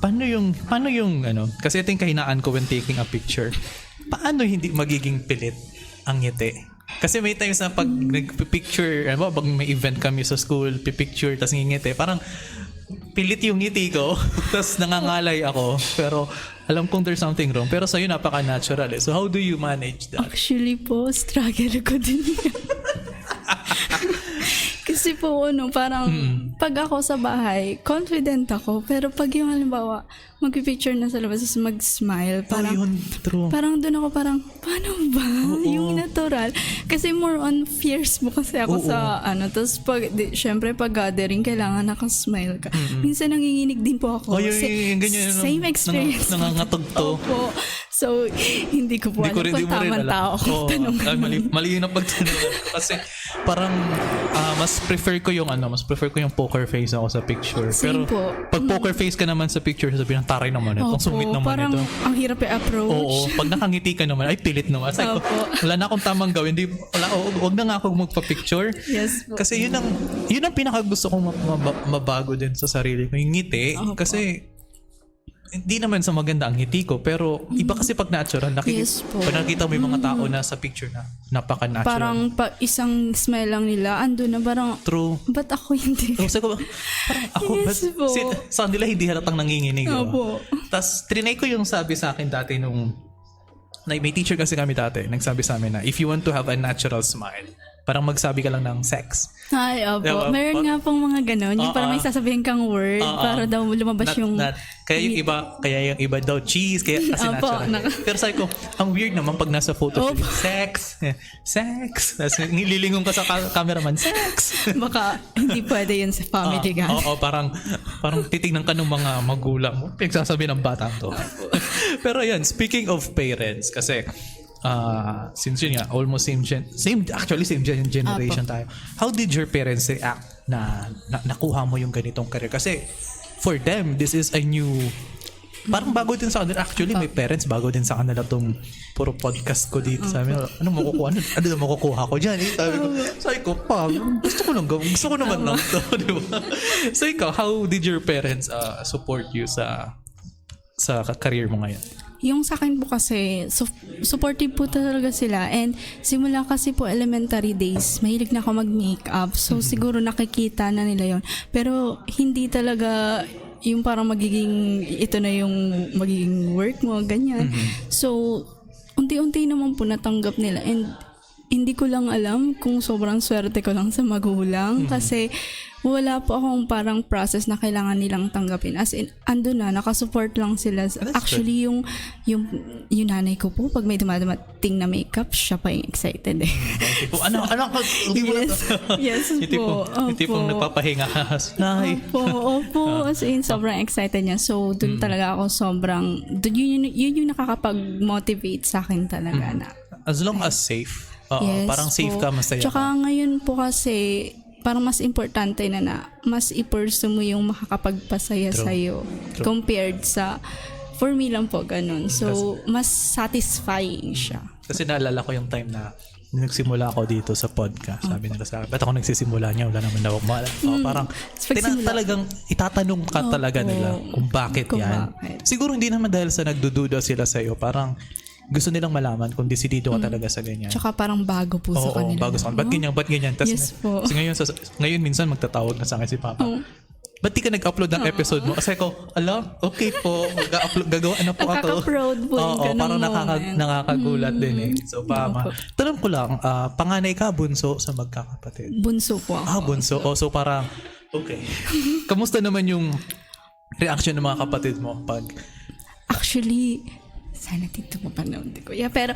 Paano yung kasi ito yung kahinaan ko when taking a picture. Paano hindi magiging pilit ang ngiti? Kasi may times na pag nagpipicture, pag may event kami sa school, pipicture, tas ngingiti, parang pilit yung ngiti ko, tas nangangalay ako, pero alam kong there's something wrong. Pero sa'yo napaka-natural eh. So how do you manage that? Actually po, struggle ko din yan. Kasi po, parang pag ako sa bahay, confident ako. Pero pag yung halimbawa, magpipicture na sa labas, tapos mag-smile, parang, yun, true. parang doon ako parang, paano ba? Yung natural. Kasi more on fears mo kasi ako sa tapos syempre pag gathering, kailangan nakasmile ka. Minsan nanginginig din po ako. Yung ganyan, same experience. Nangangatog to. Opo. So, hindi ko po alam kung tamang tao kung tanong. Mali yung napagtanungan. Kasi parang mas prefer ko yung poker face ako sa picture. Same Pero po. pag poker face ka naman sa picture, sabihin ng taray naman ito. Ang sungit naman parang ito. ang hirap i-approach. Oo, pag nakangiti ka naman, ay pilit naman. Sabi ko, wala na akong tamang gawin. Wag na nga ako magpa-picture. Yes po. Kasi yun ang pinaka gusto kong mabago din sa sarili ko. Yung ngiti. Kasi hindi naman sa maganda ang ngiti ko, pero iba kasi pag natural, Yes po. pag nakita mo yung mga tao na sa picture na napaka-natural. Parang isang smile lang nila, ando na parang, True. ba't ako hindi? Sabi ko, parang ako, Yes po. sa kanila hindi halatang nanginginig. Opo. Tapos, trinay ko yung sabi sa akin dati nung, may teacher kasi kami dati, nagsabi sa amin na, if you want to have a natural smile, parang magsabi ka lang ng sex. Ay, opo. Diba? Meron nga pong mga ganon. Yung parang may sasabihin kang word para daw lumabas yung... Kaya yung iba daw cheese, kaya kasi natural. Pero sabi ko, ang weird naman pag nasa photo shoot, sex. Tapos nililingon ka sa cameraman, sex. Baka hindi pwede yun sa family guy. Oo, parang titignan ka ng mga magulang mo. Pinagsasabi ng batang to. Pero yan, speaking of parents, kasi since yun nga, almost same generation tayo. How did your parents react na nakuha mo yung ganitong career? Kasi for them, this is a new, parang bago din sa kanila. Actually, my parents, bago din sa kanila tong puro podcast ko dito. Sabi ko, ano makukuha ko dyan? Sabi ko, gusto ko naman lang to. Diba? So ikaw, how did your parents support you sa career mo ngayon? Yung sa akin po kasi, supportive po talaga sila. And simula kasi po elementary days, mahilig na ako mag-makeup. So siguro nakikita na nila yon. Pero hindi talaga yung parang ito na yung magiging work mo, ganyan. So, unti-unti naman po natanggap nila. And hindi ko lang alam kung sobrang swerte ko lang sa magulang. Kasi wala po akong parang process na kailangan nilang tanggapin. As in, ando na, nakasupport lang sila. Actually, yung nanay ko po, pag may dumadating na makeup, siya pa yung excited eh. Anak ka, hindi mo na to. Yes po. Yung tipong nagpapahinga ka. Opo. As in, sobrang excited niya. So, dun talaga ako yun yung nakakapag-motivate sa akin talaga na. As long as safe. Yes, parang safe ka, masaya ka. Tsaka ngayon po kasi, parang mas importante na mas i-pursue mo yung makakapagpasaya sa'yo compared sa, for me lang po, ganun. So, mas satisfying siya. Kasi naalala ko yung time na nagsimula ako dito sa podcast. Sabi nila sa akin, ba't ako nagsisimula niya? Wala naman daw. Parang talagang itatanong ka talaga nila kung bakit yan. Siguro hindi naman dahil sa nagdududa sila sa'yo. Parang gusto nilang malaman kung desidido ka talaga sa ganyan. Tsaka parang bago po sa kanila. Oo, bago sa kanila. Ba't ganyan? Tas, yes po. Kasi ngayon minsan magtatawag na sa akin si Papa. Ba't di ka nag-upload ng episode mo? Kasi ako, okay po, gagawa na po ako. Nakaka-proud po yung ganun parang nakakagulat din eh. So, tanong ko lang, panganay ka, bunso sa magkakapatid? Bunso po ako. Bunso. So parang, okay. Kamusta naman yung reaction ng mga kapatid mo pag... Actually, sana dito mapanood ko. Yeah, pero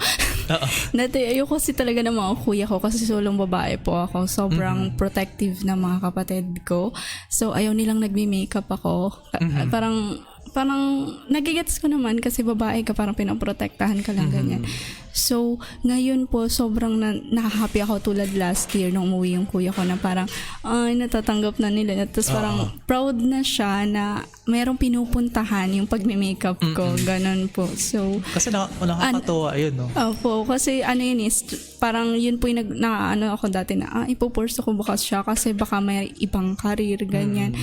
ayoko kasi talaga ng mga kuya ko kasi solong babae po ako. Sobrang protective na mga kapatid ko. So, ayaw nilang nagme-makeup ako. Parang nagigets ko naman kasi babae ka, parang pinaprotektahan ka lang ganyan. So, ngayon po, sobrang nakaka-happy ako tulad last year nung umuwi yung kuya ko na parang, natatanggap na nila. Tapos parang proud na siya na merong pinupuntahan yung pagme-makeup ko. Ganon po. So, kasi nakakatawa yun, no? Opo, kasi yun is, parang yun po yung ako dati na, ipupurso ko bukas siya kasi baka may ibang career, ganyan.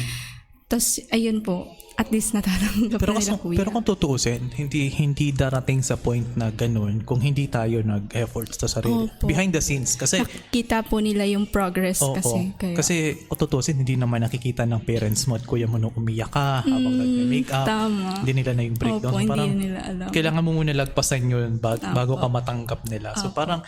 Tapos, ayun po, at least natatanggap na nila kuya. Pero kung tutuusin, hindi darating sa point na ganun kung hindi tayo nag-effort sa sarili. Opo. Behind the scenes. Kasi nakikita po nila yung progress kasi. Kaya. Kasi kung tutuusin, hindi naman nakikita ng parents mo at kuya mo nung umiyak ka habang nag-makeup. Tama. Hindi nila na yung breakdown. Opo, parang hindi nila alam. kailangan mo muna lagpasan yun bago ka matanggap nila. So parang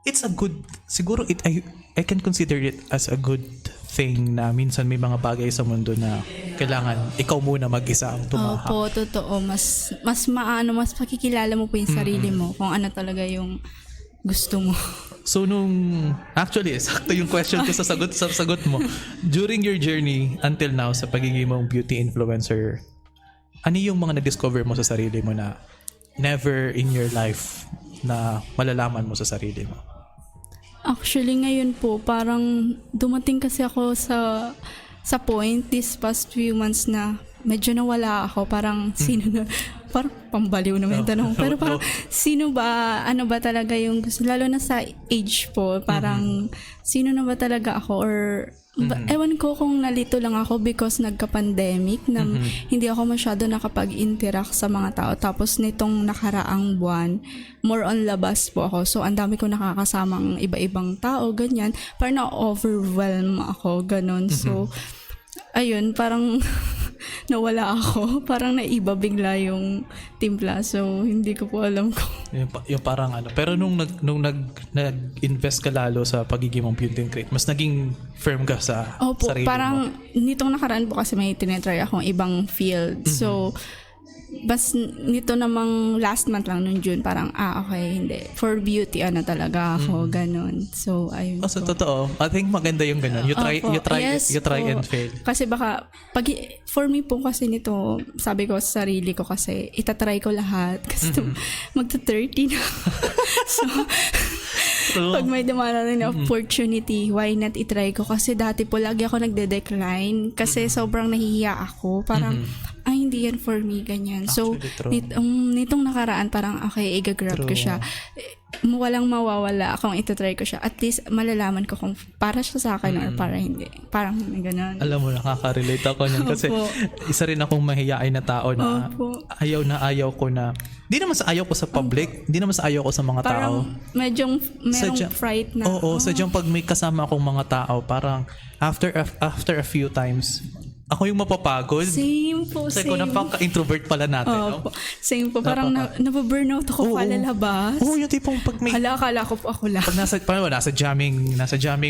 it's a good, siguro I can consider it as a good thing na minsan may mga bagay sa mundo na kailangan ikaw muna mag-isa ang tumahak. Opo, totoo. Mas mas pakikilala mo po yung sarili mo kung ano talaga yung gusto mo. So actually, sakto yung question ko sa sagot mo. During your journey until now sa pagiging mong beauty influencer, ano yung mga na-discover mo sa sarili mo na never in your life na malalaman mo sa sarili mo? Actually, ngayon po, parang dumating kasi ako sa point this past few months na medyo nawala ako. Parang parang pambaliw naman yung tanong. Pero parang sino ba, ano ba talaga yung gusto, lalo na sa age po, parang sino na ba talaga ako or ewan ko kung nalito lang ako because nagka-pandemic na hindi ako masyado nakapag-interact sa mga tao. Tapos nitong nakaraang buwan, more on labas po ako. So, ang dami ko nakakasamang iba-ibang tao, ganyan. Parang na-overwhelm ako, ganun. So, ayun, parang nawala ako. Parang naiba bigla yung timpla. So, hindi ko po alam kung... Yung parang ano. Pero nung nag-invest ka lalo sa pagiging mong beauty creator, mas naging firm ka sa sarili mo. Parang nitong nakaraan po kasi may tinetry akong ibang field. So, bas nito namang last month lang nung June, parang okay, hindi. For beauty, talaga ako, ganun. So, ayun so, totoo. I think maganda yung ganun. You try and fail. Kasi baka, for me po kasi nito, sabi ko sa sarili ko kasi, itatry ko lahat. Kasi magta-30 na. So, pag may dumarating na opportunity, why not itry ko? Kasi dati po, lagi ako nagde-decline. Kasi sobrang nahihiya ako. Parang, hindi yan for me, ganyan. So, nitong nakaraan, parang, okay, i-grab ko siya. Walang mawawala kung itatry ko siya. At least, malalaman ko kung para siya sa akin or para hindi. Parang gano'n. Alam mo, nakaka-relate ako niyan. Kasi, isa rin akong mahiyain na tao na ayaw ko na, di naman sa ayaw ko sa public, di naman sa ayaw ko sa mga tao. Parang, merong fright na. Oo, sadyang pag may kasama akong mga tao, parang, after a few times, ako yung mapapagod. Same po, Kasi kung napaka-introvert pala natin, no? Same po. Parang nababurnout ako palalabas. Yung tipong pag may... Akala ko po ako lang. Pag nasa jamming,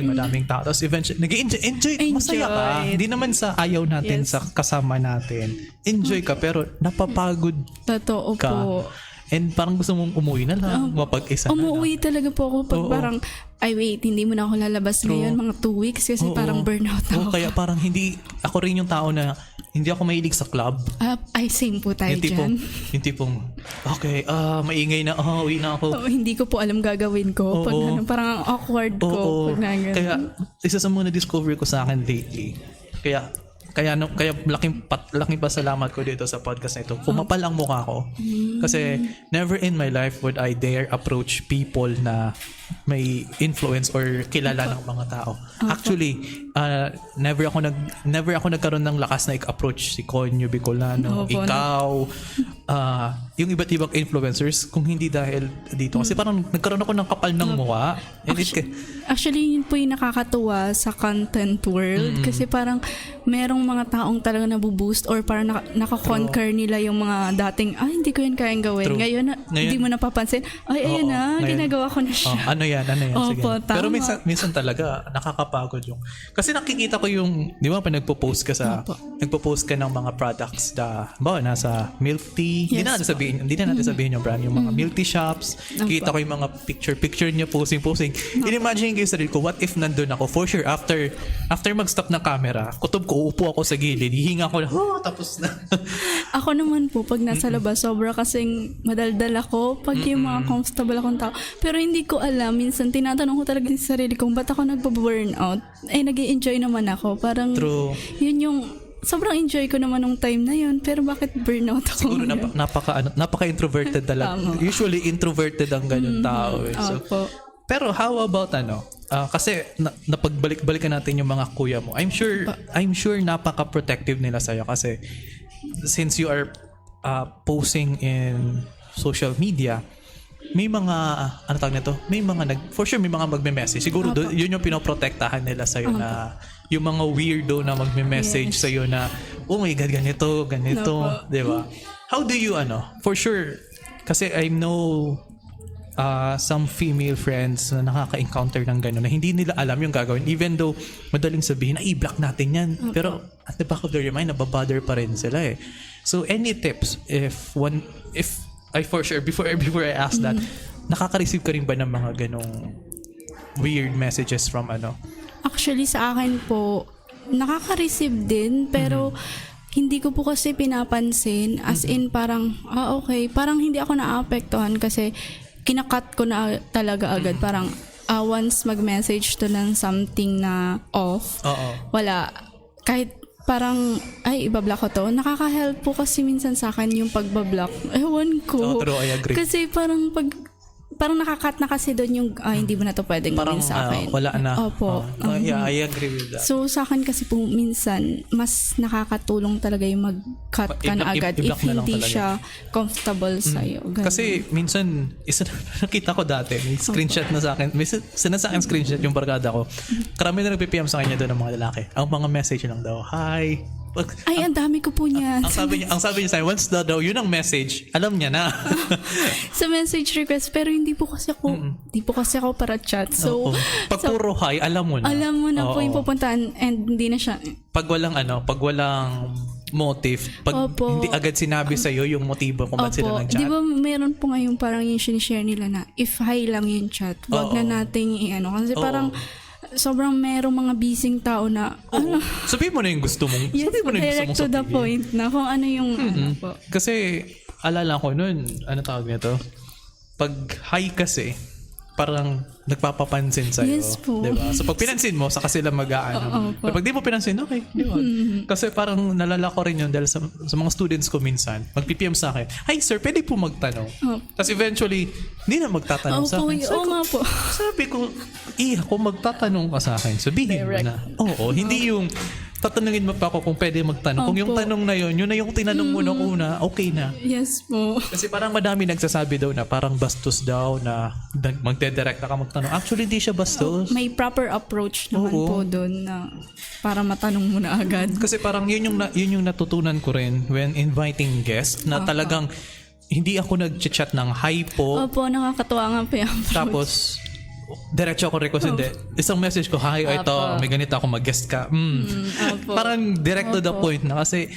madaming tao. Tapos eventually, nag-enjoy, masaya ka. Hindi naman sa ayaw natin, sa kasama natin. Enjoy ka, pero napapagod Totoo ka. po. And parang gusto mong umuwi na lang, mapag-isa na lang. Umuwi talaga po ako pag parang, hindi mo na ako lalabas ngayon, mga 2 weeks kasi parang burnout na ako. Kaya parang ako rin yung tao na hindi ako mahilig sa club. Same po tayo dyan. Yung tipong, okay, maingay na, uwi na ako. Hindi ko po alam gagawin ko. Pag parang awkward ko. Pag nangyari. Kaya, isa sa mga na-discover ko sa akin lately, kaya laking pasalamat ko dito sa podcast na ito. Kumapal ang mukha ko. Kasi never in my life would I dare approach people na may influence or kilala ng mga tao. Actually, never ako nagkaroon ng lakas na i-approach si Conyo Bicolano, ikaw, yung iba't ibang influencers kung hindi dahil dito. Kasi parang nagkaroon ako ng kapal ng mukha. Actually, yun po yung nakakatuwa sa content world. Kasi parang merong mga taong talaga nabuboost or parang nakakonquer nila yung mga dating, hindi ko yan kayang gawin. Ngayon, hindi mo napapansin, ayun na, ginagawa ko na siya. Ano yan? Sige. Opo, tama. Pero minsan talaga, nakakapagod yung... Kasi nakikita ko yung... Di ba, pag nagpo-post ka ng mga products na, nasa milk tea. Hindi na natin sabihin yung brand. Yung mga milk tea shops. Kita ko yung mga picture niya, posing. In-imagine ko yung sarili ko, what if nandun ako? For sure, after mag-stop na camera, kutob ko, uupo ako sa gilid, hihinga ko na, tapos na. Ako naman po, pag nasa labas, sobra kasing madaldal ako pag yung mga comfortable akong tao. Pero hindi ko alam, minsan tinatanong ko talaga sa sarili kong, ba't ako nagpa-burnout? Nag-i-enjoy naman ako. Parang, yun yung, sobrang enjoy ko naman nung time na yun, pero bakit burnout ako? Siguro napaka-introverted talaga. Usually, introverted ang ganyan tao. So, pero how about kasi napagbalik-balikan natin yung mga kuya mo. I'm sure napaka-protective nila sa'yo kasi since you are posting in social media, may mga for sure may mga magme-message. Siguro yun yung pinoprotektahan nila sa'yo na yung mga weirdo na magme-message sa'yo na, oh my God, ganito, di ba? How do you, for sure, kasi I know some female friends na nakaka-encounter ng gano'n na hindi nila alam yung gagawin. Even though madaling sabihin na i-block natin yan. Pero at the back of their mind, nababother pa rin sila eh. So any tips if I for sure, before I ask that, nakaka-receive ka rin ba ng mga ganong weird messages from ano? Actually, sa akin po, nakaka-receive din, pero hindi ko po kasi pinapansin. As in, parang, okay. Parang hindi ako naapektuhan kasi kinakat ko na talaga agad. Parang, once mag-message to ng something na off, wala. Kahit parang, ibablock ko to. Nakaka-help po kasi minsan sa akin yung pagbablock. Ewan ko. True, I agree. Kasi parang parang nakakat na kasi doon yung hindi mo na to pwedeng gawin sa akin. Wala na. Opo. Yeah, I agree with that. So sa akin kasi po minsan mas nakakatulong talaga yung mag-cut ka na agad if hindi siya comfortable sa'yo. Ganun. Kasi minsan, isa nakita ko dati, may screenshot na sa akin, may sinasa akin screenshot yung barkada ko. Karami na nagpipm sa kanya doon ng mga lalaki. Ang mga message lang daw, hi. Ang dami ko po niyan. Ang sabi niya sa akin, once daw yun ang message, alam niya na. Sa message request, pero hindi po kasi ako para chat. So, pag puro hi, alam mo na. Alam mo na po yung pupuntahan and hindi na siya. Pag walang motive, pag hindi agad sinabi sa iyo yung motibo kung ba't sila nag-chat. Di ba meron po ngayon parang yung sinishare nila na if hi lang yung chat, wag na nating kasi parang sobrang merong mga busy tao na sabihin mo na yung gusto mong direct to the point na kung ano yung po. Kasi alala ko nun, ano tawag nito, pag hi kasi parang nagpapapansin sa'yo. Yes po. Diba? So pag pinansin mo, saka sila mag-aano. Pag di mo pinansin, okay. Diba? Kasi parang nalala ko rin yun dahil sa mga students ko minsan, mag-PPM sa akin, hi sir, pwede po magtanong. Tapos eventually, hindi na magtatanong sa akin. Sabi ko, kung magtatanong ka sa akin, sabihin mo na. Oo, hindi yung tatanungin mo pa ako kung pwede magtanong. Kung yung tanong na yun na yung tinanong mo nung una, okay na. Yes po. Kasi parang madami nagsasabi daw na parang bastos daw na magdedirect ka magtanong. Actually, hindi siya bastos. May proper approach naman po doon na para matanong mo na agad. Kasi parang yun yung natutunan ko rin when inviting guests na talagang hindi ako nag-chat ng hi po. Opo, nakakatuwa nga po yung approach. Tapos, diretso ako request hindi. Isang message ko, hi, ito, may ganito ako, mag-guest ka. Parang direct to the point na kasi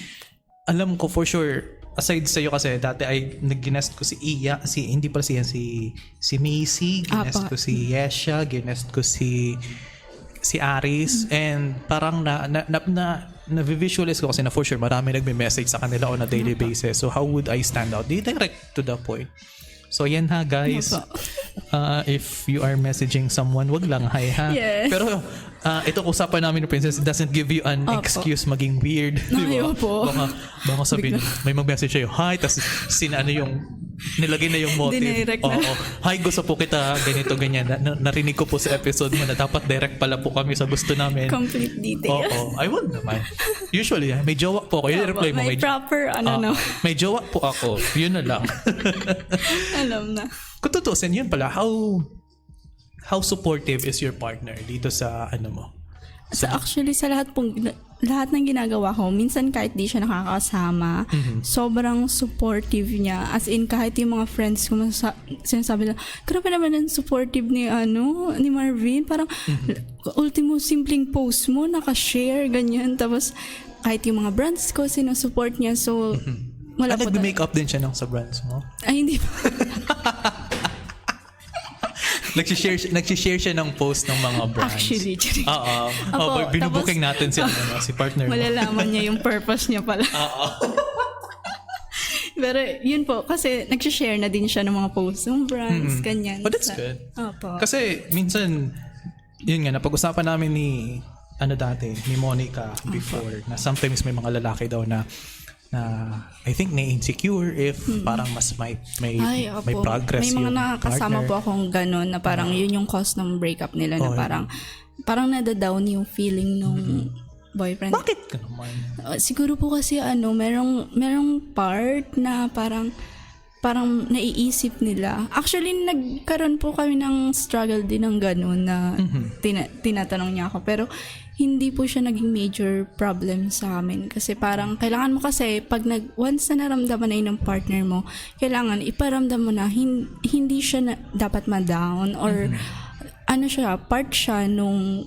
alam ko for sure, aside sa'yo kasi dati ay nag-ginest ko si Iya, hindi pala siya, si Macy, ginest ko si Yesha, ginest ko si Aris, and parang na-visualize ko kasi na for sure marami nagme-message sa kanila on a daily basis. So how would I stand out? Di direct to the point. So yan ha guys. If you are messaging someone, wag lang hi ha. Yes. Pero itong usapan namin ng Princess doesn't give you an excuse maging weird. Diba? Baka sabihin, may mag-message sa'yo, hi, tapos yung nilagay na yung motive. Dinirect na. Hi, gusto po kita, ganito, ganyan. Narinig ko po sa episode mo na dapat direct pala po kami sa gusto namin. Complete details. I won't naman. Usually, may jowa po ako. Yun reply mo. May proper, may jowa po ako. Yun na lang. Alam na. Kung tutusin, yun pala, how supportive is your partner dito sa ano mo? Actually, sa lahat ng ginagawa ko, minsan kahit di siya nakakasama, sobrang supportive niya. As in, kahit yung mga friends ko sinasabi lang, grabe naman ang supportive ni Marvin. Parang, ultimo simpleng post mo, nakashare, ganyan. Tapos, kahit yung mga brands ko, sinusupport niya. So, wala po. Nag-make up din siya sa brands mo? Ay, hindi pa. Nagsishare siya ng post ng mga brands. Actually, binubuking natin si partner mo. Malalaman niya yung purpose niya pala. Pero yun po, kasi nagsishare na din siya ng mga post ng brands, ganyan. But that's good. Opo. Kasi minsan, yun nga, napag-usapan namin ni Monica before, na sometimes may mga lalaki daw na I think na-insecure if parang mas may progress may mga yung nakakasama partner. po akong ganun na parang yun yung cause ng breakup nila na parang nadadown yung feeling nung boyfriend. Bakit ka naman? Siguro po kasi merong part na parang parang naiisip nila. Actually, nagkaroon po kami ng struggle din ng ganun na tinatanong niya ako. Pero hindi po siya naging major problem sa amin. Kasi parang kailangan mo kasi pag once na naramdaman na yun ng partner mo, kailangan iparamdam mo na hindi siya dapat ma-down or ano siya, part siya nung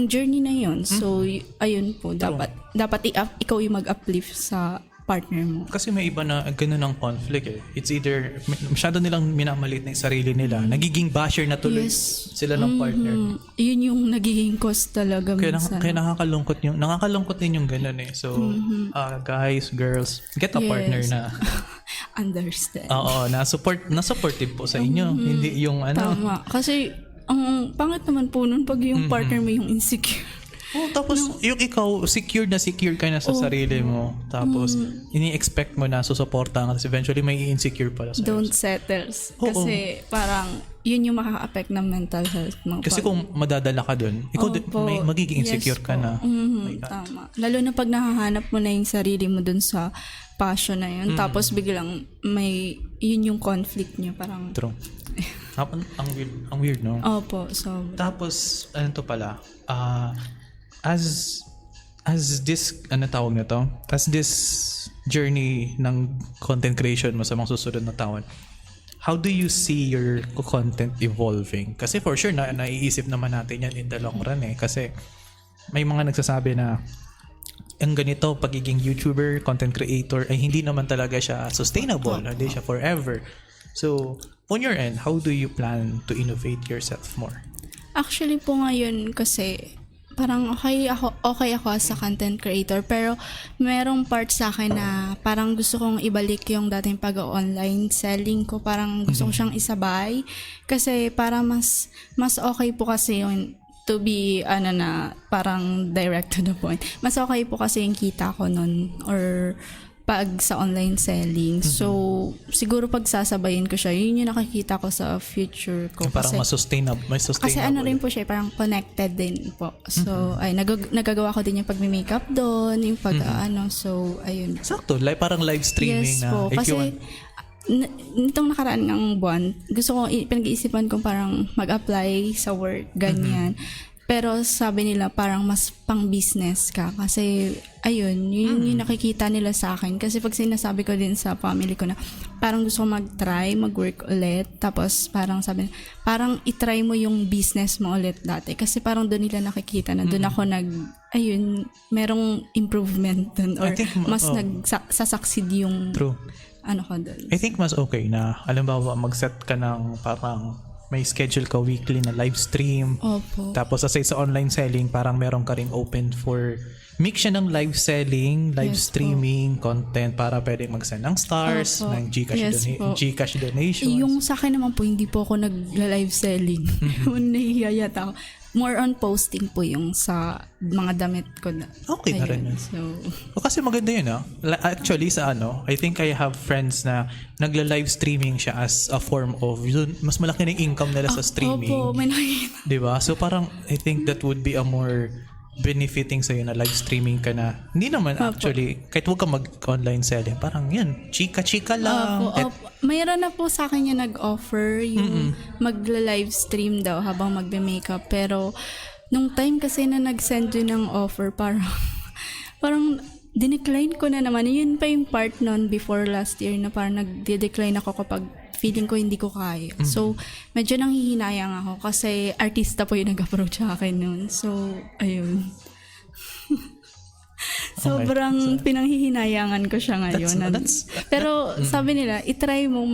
journey na yun. So, ayun po, dapat ikaw yung mag-uplift sa partner mo. Kasi may iba na ganun ang conflict eh. It's either masyado nilang minamalit na yung sarili nila. Nagiging basher na tuloy sila ng partner. Yun yung nagiging cause talaga minsan. Kaya nakakalungkot din yung ganun eh. So, guys, girls, get a partner na understand. Oo, na supportive po sa inyo. Hindi yung ano. Tama. Kasi ang pangit naman po nun pag yung partner mo yung insecure. Tapos yung ikaw, secure ka na sa sarili mo. Tapos, ini-expect mo na susuportahan kasi eventually may insecure pala sa'yo. Don't settle. Kasi parang yun yung makaka-affect ng mental health mo. Kasi kung madadala ka dun, ikaw may magiging insecure ka na. Tama. Lalo na pag nahahanap mo na yung sarili mo dun sa passion na yun. Tapos biglang yun yung conflict niyo. Parang... True. Ang weird, no? Opo, so... Tapos, ano to pala? As this, ano tawag na to? As this journey ng content creation mo sa mga susunod na taon, how do you see your content evolving? Kasi for sure, naiisip naman natin yan in the long run eh. Kasi may mga nagsasabi na ang ganito, pagiging YouTuber, content creator, ay hindi naman talaga siya sustainable. Hindi siya forever. So, on your end, how do you plan to innovate yourself more? Actually po ngayon kasi parang okay ako as a content creator, pero merong part sa akin na parang gusto kong ibalik yung dating pag-online selling ko. Parang gusto ko siyang isabay kasi para mas okay po kasi yung to be parang direct to the point. Mas okay po kasi yung kita ko nun or pag sa online selling. So, siguro pag sasabayin ko siya, yun yung nakikita ko sa future ko. Parang kasi, sustainable. Kasi ano rin po siya, parang connected din po. So, nagagawa ko din yung pag-makeup doon, yung so, ayun. Sakto, parang live streaming yes, po. Kasi, nitong nakaraan ng buwan, gusto ko, pinag-iisipan kong parang mag-apply sa work, ganyan. Pero sabi nila parang mas pang business ka kasi ayun, yun yung nakikita nila sa akin. Kasi pag sinasabi ko din sa family ko na parang gusto ko mag-work ulit, tapos parang sabi, parang itry mo yung business mo ulit dati. Kasi parang doon nila nakikita na doon ako merong improvement doon or mas nagsasucceed yung ano ko doon. I think mas okay na, alam ba, mag-set ka ng parang may schedule ka weekly na live stream. Opo. Tapos aside sa online selling, parang meron ka ring open for mix siya ng live selling, live streaming, content para pwede mag-send ng stars, ng Gcash donations. Yung sa akin naman po, hindi po ako nag-live selling. Nahihiya yata ako. More on posting po yung sa mga damit ko na. Okay na rin yun. So, kasi maganda yun Actually I think I have friends na nagla-live streaming siya as a form of mas malaki na yung income nila sa streaming. Opo, may nakikita. Diba? So parang I think that would be a more benefiting sa'yo na live streaming ka na. Hindi naman actually, kahit huwag ka mag-online selling, parang yan, chika-chika lang. Mayroon na po sa akin yung nag-offer yung magla-live stream daw habang magbe-makeup. Pero nung time kasi na nag-send yun ng offer, parang dinecline ko na naman. Yun pa yung part nun before last year na parang nag-decline ako kapag feeling ko hindi ko kaya. So, medyo nanghihinayang ako kasi artista po yung nag-approach sa akin nun. So, ayun. Sobrang pinanghihinayangan ko siya ngayon. Pero sabi nila, itry mo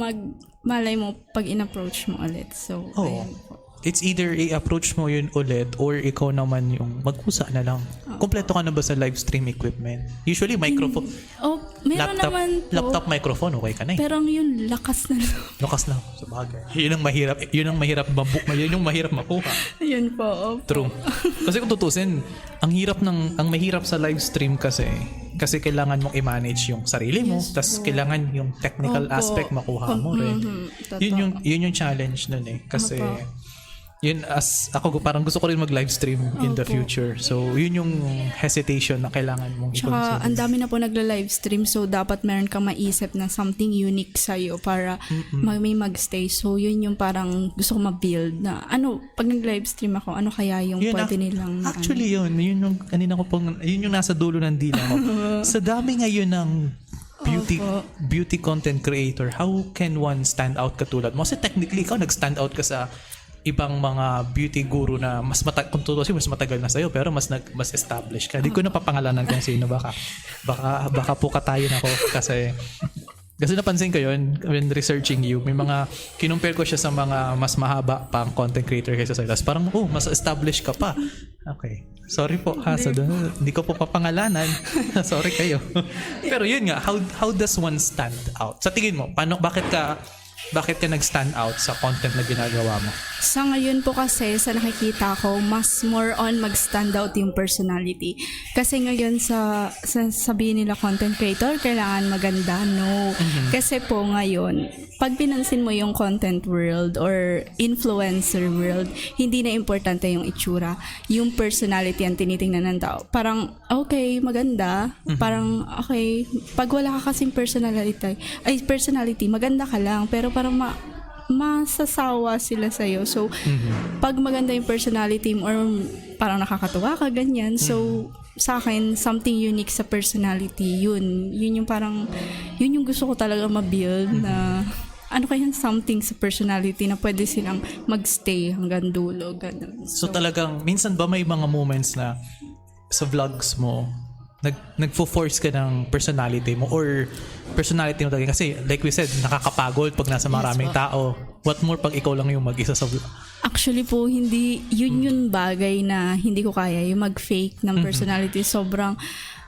malay mo pag in-approach mo ulit. So, ayun po. It's either i-approach mo yun ulit or ikaw naman yung magkusa na lang. Kompleto ka na ba sa live stream equipment? Usually microphone. Meron naman po. Laptop microphone, okay ka na eh. Pero yung lakas na lang. Lakas na, sa bagay. Yun ang mahirap makuha. Yun po. True. Kasi kung tutusin, ang mahirap sa live stream kasi kailangan mong i-manage yung sarili mo, tas kailangan yung technical aspect makuha mo rin. Yun yung challenge nun eh. Kasi yun, as ako parang gusto ko rin mag-live stream in the Opo. future. So, yun yung hesitation na kailangan mong Tsaka i-consider. ang dami na po nagla-live stream, so dapat meron kang maisip na something unique sa'yo para may magstay. So yun yung parang gusto ko ma-build na pag nag-live stream ako, ano kaya yung Yun, pwede nilang actually yun yung kanina ko pong, yun yung nasa dulo ng dila ko. Sa dami ngayon ng beauty content creator, how can one stand out katulad mo? Kasi technically ikaw nag-stand out ka sa ibang mga beauty guru na kung tutusin mas matagal na sa'yo pero mas established ka. Di ko napapangalanan kung sino, baka po katayin ako kasi napansin ko yun when researching you, may mga kinumpare ko siya sa mga mas mahaba pang content creator kaysa sa'yo. Tapos parang mas established ka pa. Okay. Sorry po ha, hindi ko po papangalanan. Sorry kayo. Pero yun nga, how does one stand out? Sa tingin mo, bakit ka nag-stand out sa content na ginagawa mo? Sa ngayon po kasi, sa nakikita ko, mas more on mag-stand out yung personality. Kasi ngayon sa sabihin nila content creator, kailangan maganda. No. Kasi po ngayon, pag pinansin mo yung content world or influencer world, hindi na importante yung itsura. Yung personality ang tinitingnan ng tao. Parang, okay, maganda. Parang, okay, pag wala ka kasing personality, maganda ka lang. Pero parang masasawa sila sa'yo. So, pag maganda yung personality mo or parang nakakatuwa ka, ganyan. So, sa akin, something unique sa personality, yun yung parang, yun yung gusto ko talaga ma-build na ano kaya something sa personality na pwede silang magstay hanggang dulo, ganun. So talagang, minsan ba may mga moments na sa vlogs mo, nagfo-force ka ng personality mo or personality mo talaga? Kasi like we said, nakakapagod pag nasa maraming tao. What more pag ikaw lang yung mag-isa sa vlog? Actually po, hindi, yun bagay na hindi ko kaya, yung mag-fake ng personality. Sobrang,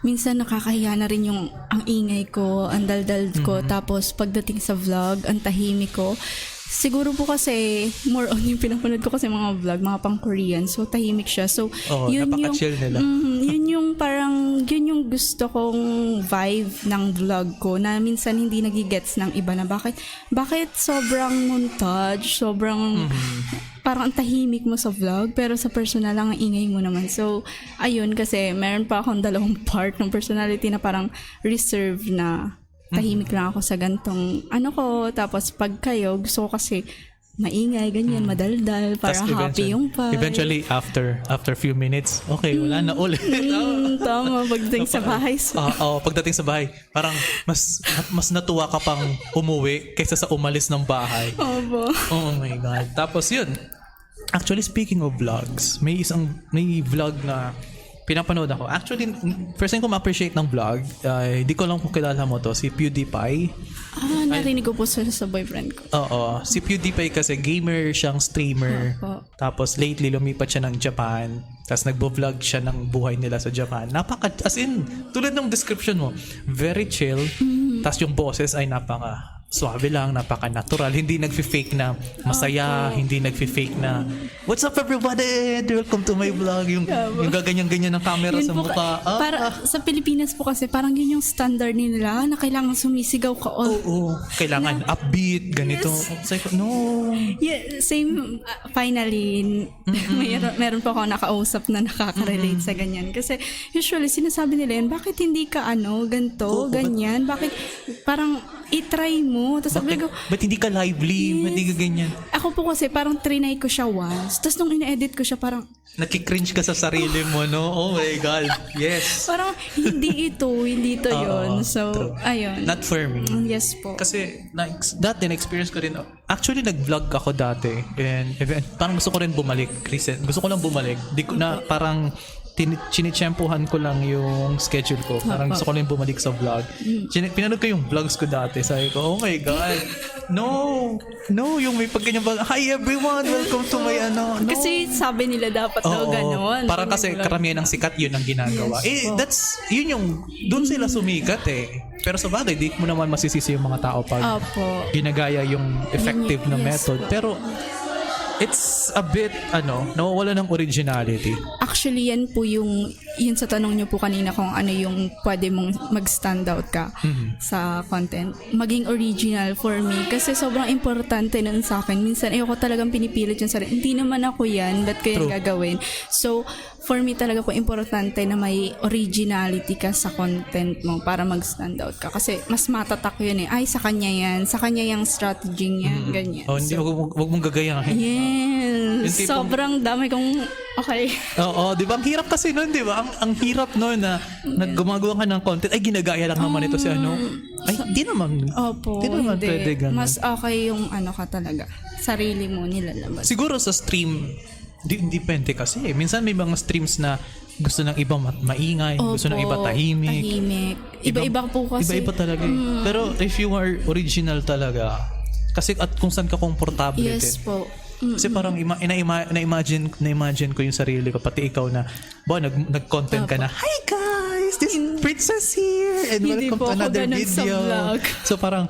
minsan nakakahiya na rin yung ang ingay ko, ang daldal ko, tapos pagdating sa vlog, ang tahimik ko. Siguro po kasi more on yung pinapanood ko kasi mga vlog, mga pang-Korean. So, tahimik siya. So, yun yung napaka-chill nila. yun yung parang, yun yung gusto kong vibe ng vlog ko na minsan hindi nagigets ng iba na bakit sobrang montage, sobrang parang ang tahimik mo sa vlog pero sa personal lang ang ingay mo naman. So, ayun kasi meron pa akong dalawang part ng personality na parang reserve na tahimik lang ako sa gantong ko. Tapos pag kayo, gusto ko kasi maingay, ganyan, madaldal, para happy yung vibe. Eventually, after few minutes, okay, wala na ulit. Tama, pagdating sa bahay. Pagdating sa bahay, parang mas natuwa ka pang umuwi kaysa sa umalis ng bahay. Opo. Oh my God. Tapos yun, actually speaking of vlogs, may vlog na pinapanood ako. Actually, first time ko ma-appreciate ng vlog, hindi ko lang kung kilala mo to, si PewDiePie. Narinig ko po sa boyfriend ko. Oo. Si PewDiePie kasi gamer siyang streamer. Tapos lately lumipat siya ng Japan. Tapos nagbo-vlog siya ng buhay nila sa Japan. As in, tulad ng description mo, very chill. Tapos yung boses ay napaka suabe lang, napaka-natural. Hindi nagfi-fake na masaya, hindi nagfi-fake na what's up everybody? Welcome to my vlog. Yung gaganyan-ganyan ng camera Yun sa po, mukha. Para sa Pilipinas po kasi parang yun yung standard nila na kailangan sumisigaw ka all. Oo. Kailangan upbeat, ganito. Yes. It's like, no. Yeah, same. Finally, meron po ako nakausap na nakaka-relate sa ganyan. Kasi usually sinasabi nila yun, bakit hindi ka ganto, ganyan? Bakit parang i-try mo? Tapos sabi ko, Ba't hindi ka lively? Ba't hindi ka ganyan? ako po kasi parang trinay ko siya once. Tapos nung ina-edit ko siya parang, Nakikringe ka sa sarili mo, no? Oh my God. Yes. parang hindi ito yun. So, true. ayun. Not for me. Yes po. Kasi dati na-experience ko rin. Actually, nag-vlog ako dati. And parang gusto ko rin bumalik. Gusto ko lang bumalik. Di ko na parang chinichempuhan ko lang yung schedule ko. Parang gusto ko lang bumalik sa vlog. Pinanood ko yung vlogs ko dati. Sabi ko, oh my God. No, yung may pagganyan ba? Hi everyone, welcome to my No. Kasi sabi nila dapat daw ganon. Parang kasi karamihan ng sikat yun ang ginagawa. Yun yung, doon sila sumikat eh. Pero sa bagay, di mo naman masisisi yung mga tao pag ginagaya yung effective na method. Pero, it's a bit, nawawala ng originality. Actually, yan po yun sa tanong niyo po kanina kung ano yung pwede mong mag-stand out ka sa content. Maging original for me kasi sobrang importante nun sa akin. Minsan, ayoko talagang pinipilit yung sarili. Hindi naman ako yan, ba't ko yan gagawin? So, for me talaga po importante na may originality ka sa content mo para mag-stand out ka. Kasi mas matatak yun eh. Ay, sa kanya yan. Sa kanya yung strategy niya. Ganyan. Oh, hindi, wag mong gagayahin. Yes. Sobrang dami kong... Okay. Oo, di ba? Ang hirap kasi nun, di ba? Ang hirap nun na gumagawa ka ng content. Ay, ginagaya lang naman ito si ano. Ay, di naman. Opo. Di naman pwede ganun. Mas okay yung ano ka talaga. Sarili mo nilalabas. Siguro sa stream, depende kasi. Minsan may mga streams na gusto ng iba maingay, gusto ng iba tahimik. Iba-iba po kasi. Iba-iba talaga. Pero if you are original talaga, kasi at kung saan ka komportable din. Yes po. Kasi parang na-imagine ko yung sarili ko, pati ikaw na, nag-content ka na, "Hi guys, this Princess here, and welcome to another video." So parang,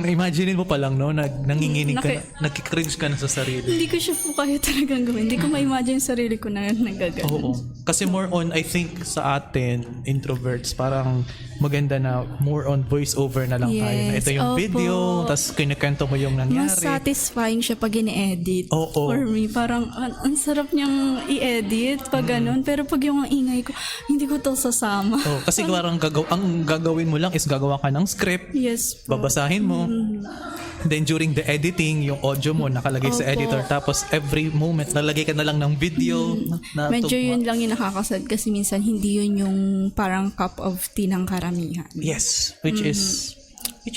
imagine mo pa lang, no, nanginginig ka, nagkikringe ka na sa sarili. Hindi ko siya po kaya talagang gawin. Hindi ko ma-imagine yung sarili ko na nagagano. Oo. Kasi more on, I think, sa atin, introverts, parang maganda na more on voice-over na lang tayo. Na ito yung video, tapos kinikento mo yung nangyari. Mas satisfying siya pag in-edit. Oo. For me, parang ang sarap niyang i-edit pag ganun. Pero pag yung ingay ko, hindi ko to sasama. Oh, kasi parang ang gagawin mo lang is gagawa ka ng script. Yes po. Babasahin mo. Then during the editing, yung audio mo nakalagay sa editor. Tapos every moment, nalagay ka na lang ng video. Medyo yun lang yung nakakasad kasi minsan hindi yun yung parang cup of tea ng karamihan. Yes. Which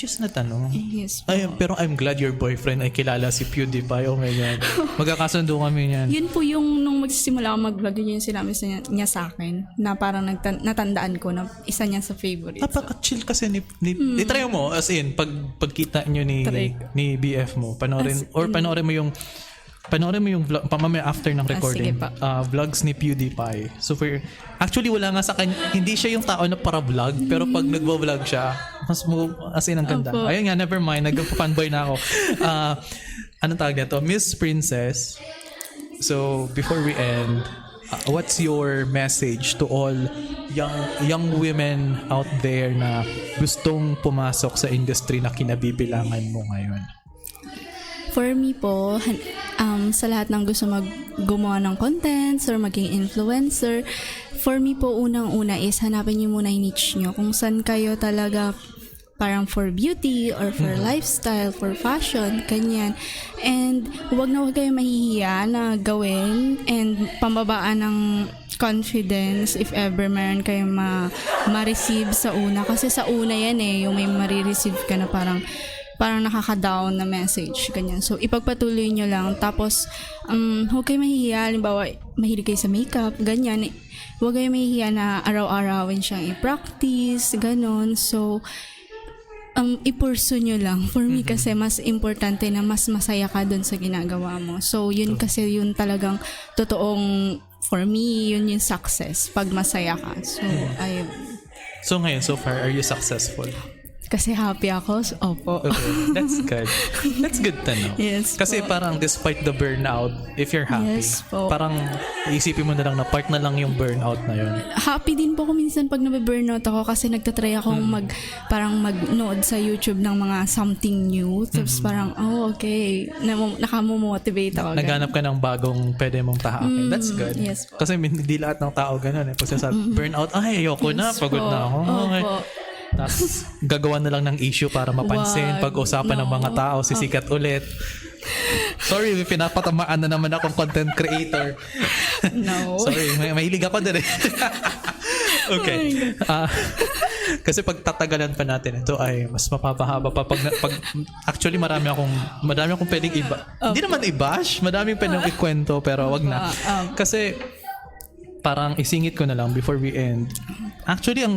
is not ano. Yes po. Pero I'm glad your boyfriend ay kilala si PewDiePie. Oh my God. Magkakasundo kami niyan. Yun po yung nung magsisimula ako mag-vlog, yun yung sinabi niya sa akin na parang natandaan ko na isa niya sa favorite. Napaka-chill kasi ni try mo, as in, pagkita nyo ni BF mo, panoorin mo yung vlog, pamamaya after ng recording, vlogs ni PewDiePie. So actually wala nga sa kanya, hindi siya yung tao na para vlog, pero pag nagvo-vlog siya, as in ang ganda. Ayun nga, never mind, nag-fanboy na ako. Anong tawag nito? Miss Princess. So before we end, what's your message to all young women out there na gustong pumasok sa industry na kinabibilangan mo ngayon? For me po, sa lahat ng gusto gumawa ng contents or maging influencer, for me po unang-una is hanapin niyo muna yung niche niyo. Kung saan kayo talaga parang for beauty or for lifestyle, for fashion, ganyan. And huwag kayo mahihiya na gawin and pambabaan ng confidence if ever meron kayong ma-receive sa una. Kasi sa una yan yung may marireceive ka na parang nakaka-down na message, ganyan. So, ipagpatuloy nyo lang. Tapos, huwag kayo mahihiya. Halimbawa, mahilig kayo sa makeup, ganyan. Huwag kayo mahihiya na araw-arawin siyang i-practice, ganon. So, i-pursue nyo lang. For me kasi, mas importante na mas masaya ka dun sa ginagawa mo. So, yun kasi yun talagang totoong, for me, yun yung success. Pag masaya ka. So, ayun. So, ngayon, so far, are you successful? Kasi happy ako. Opo. Okay, that's good. That's good to know. Yes kasi po. parang despite the burnout, if you're happy, yes po. parang isipin mo na lang na part na lang yung burnout na yun. Happy din po ako minsan pag nabe-burnout ako kasi nagtatry akong mag-nood sa YouTube ng mga something new. Tapos parang, okay, nakamomotivate ako. Naghanap ka ng bagong pwede mong tahakin. That's good. Yes po. Kasi hindi lahat ng tao ganun. Pag sasabi, burnout, ay, ayoko na, pagod na ako. Okay. Tapos gagawa na lang ng issue para mapansin, pag-usapan ng mga tao, sisikat ulit. Sorry, pinapatamaan na naman akong content creator. No. Sorry, mahilig ako din. Okay. Kasi pag tatagalan pa natin ito ay mas mapapahaba pa pag actually marami akong pwedeng hindi naman i-bash, madaming pwedeng ikwento pero wag na. Kasi parang isingit ko na lang before we end. Actually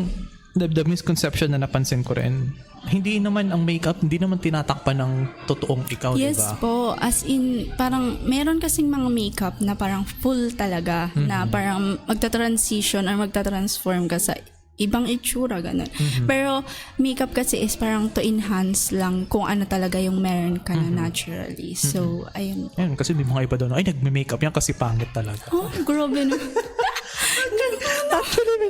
the misconception na napansin ko rin, hindi naman ang makeup, hindi naman tinatakpan ng totoong ikaw, yes, diba? Yes po. As in, parang meron kasing mga makeup na parang full talaga, na parang magta-transition or magta-transform ka sa ibang itsura, ganun. Pero makeup kasi is parang to enhance lang kung ano talaga yung meron ka na naturally. So, ayun. Ayun, kasi may mga iba doon, ay nagme-makeup yan kasi pangit talaga. Oh, grabe no. Actually,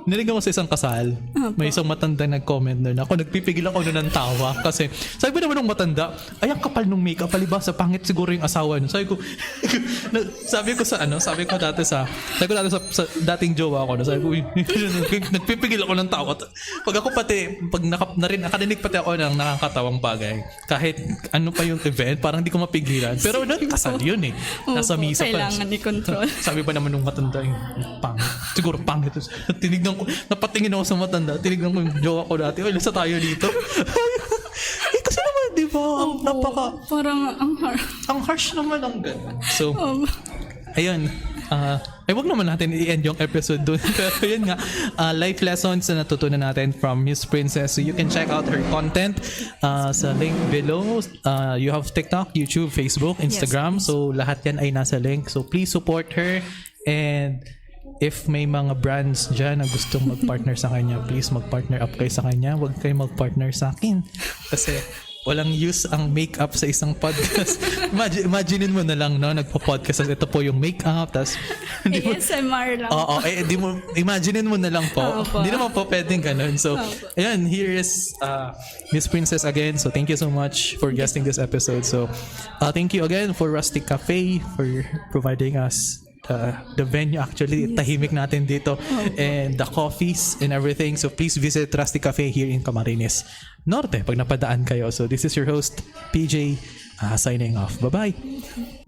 narinig ako sa isang kasal. May isang matanda nag-comment doon. Ako, nagpipigil ako noon ng tawa. Kasi, sabi naman ng matanda, ay, ang kapal nung makeup. Palibasa, pangit siguro yung asawa nun. Sabi ko dati sa dating jowa ko. Sabi ko, nagpipigil ako ng tawa. Pag ako pati, nakarinig pati ako ng nakakatawang bagay. Kahit ano pa yung event, parang hindi ko mapigilan. Pero nun, kasal yun eh. Nasa misa pa. Kailangan i-control. Sabi pa naman nung matanda yung pangit. Siguro pangit. Tinignan ko, napatingin ako sa matanda. Tinignan ko yung jowa ko dati. Ay, lasa tayo dito. Kasi naman, di ba? Parang ang harsh naman ang gano'n. So, ayun. Wag naman natin i-end yung episode doon. Pero yun nga, life lessons na natutunan natin from Miss Princess. So you can check out her content sa link below. You have TikTok, YouTube, Facebook, Instagram. Yes, so lahat yan ay nasa link. So please support her. And if may mga brands dyan na gustong mag-partner sa kanya, please mag-partner up kayo sa kanya. Huwag kayo mag-partner sa akin. Kasi walang use ang makeup sa isang podcast. Imaginein mo na lang, no? Nagpo-podcast. Ito po yung makeup. Tas, ASMR lang. Oo. Imaginein mo na lang po. Hindi naman po pwedeng ganun. So, ayan. Here is Miss Princess again. So, thank you so much for guesting this episode. So, thank you again for Rustic Cafe for providing us the venue. Actually, tahimik natin dito. And the coffees and everything. So, please visit Rustic Cafe here in Camarines Norte pag napadaan kayo. So, this is your host, PJ, signing off. Bye-bye!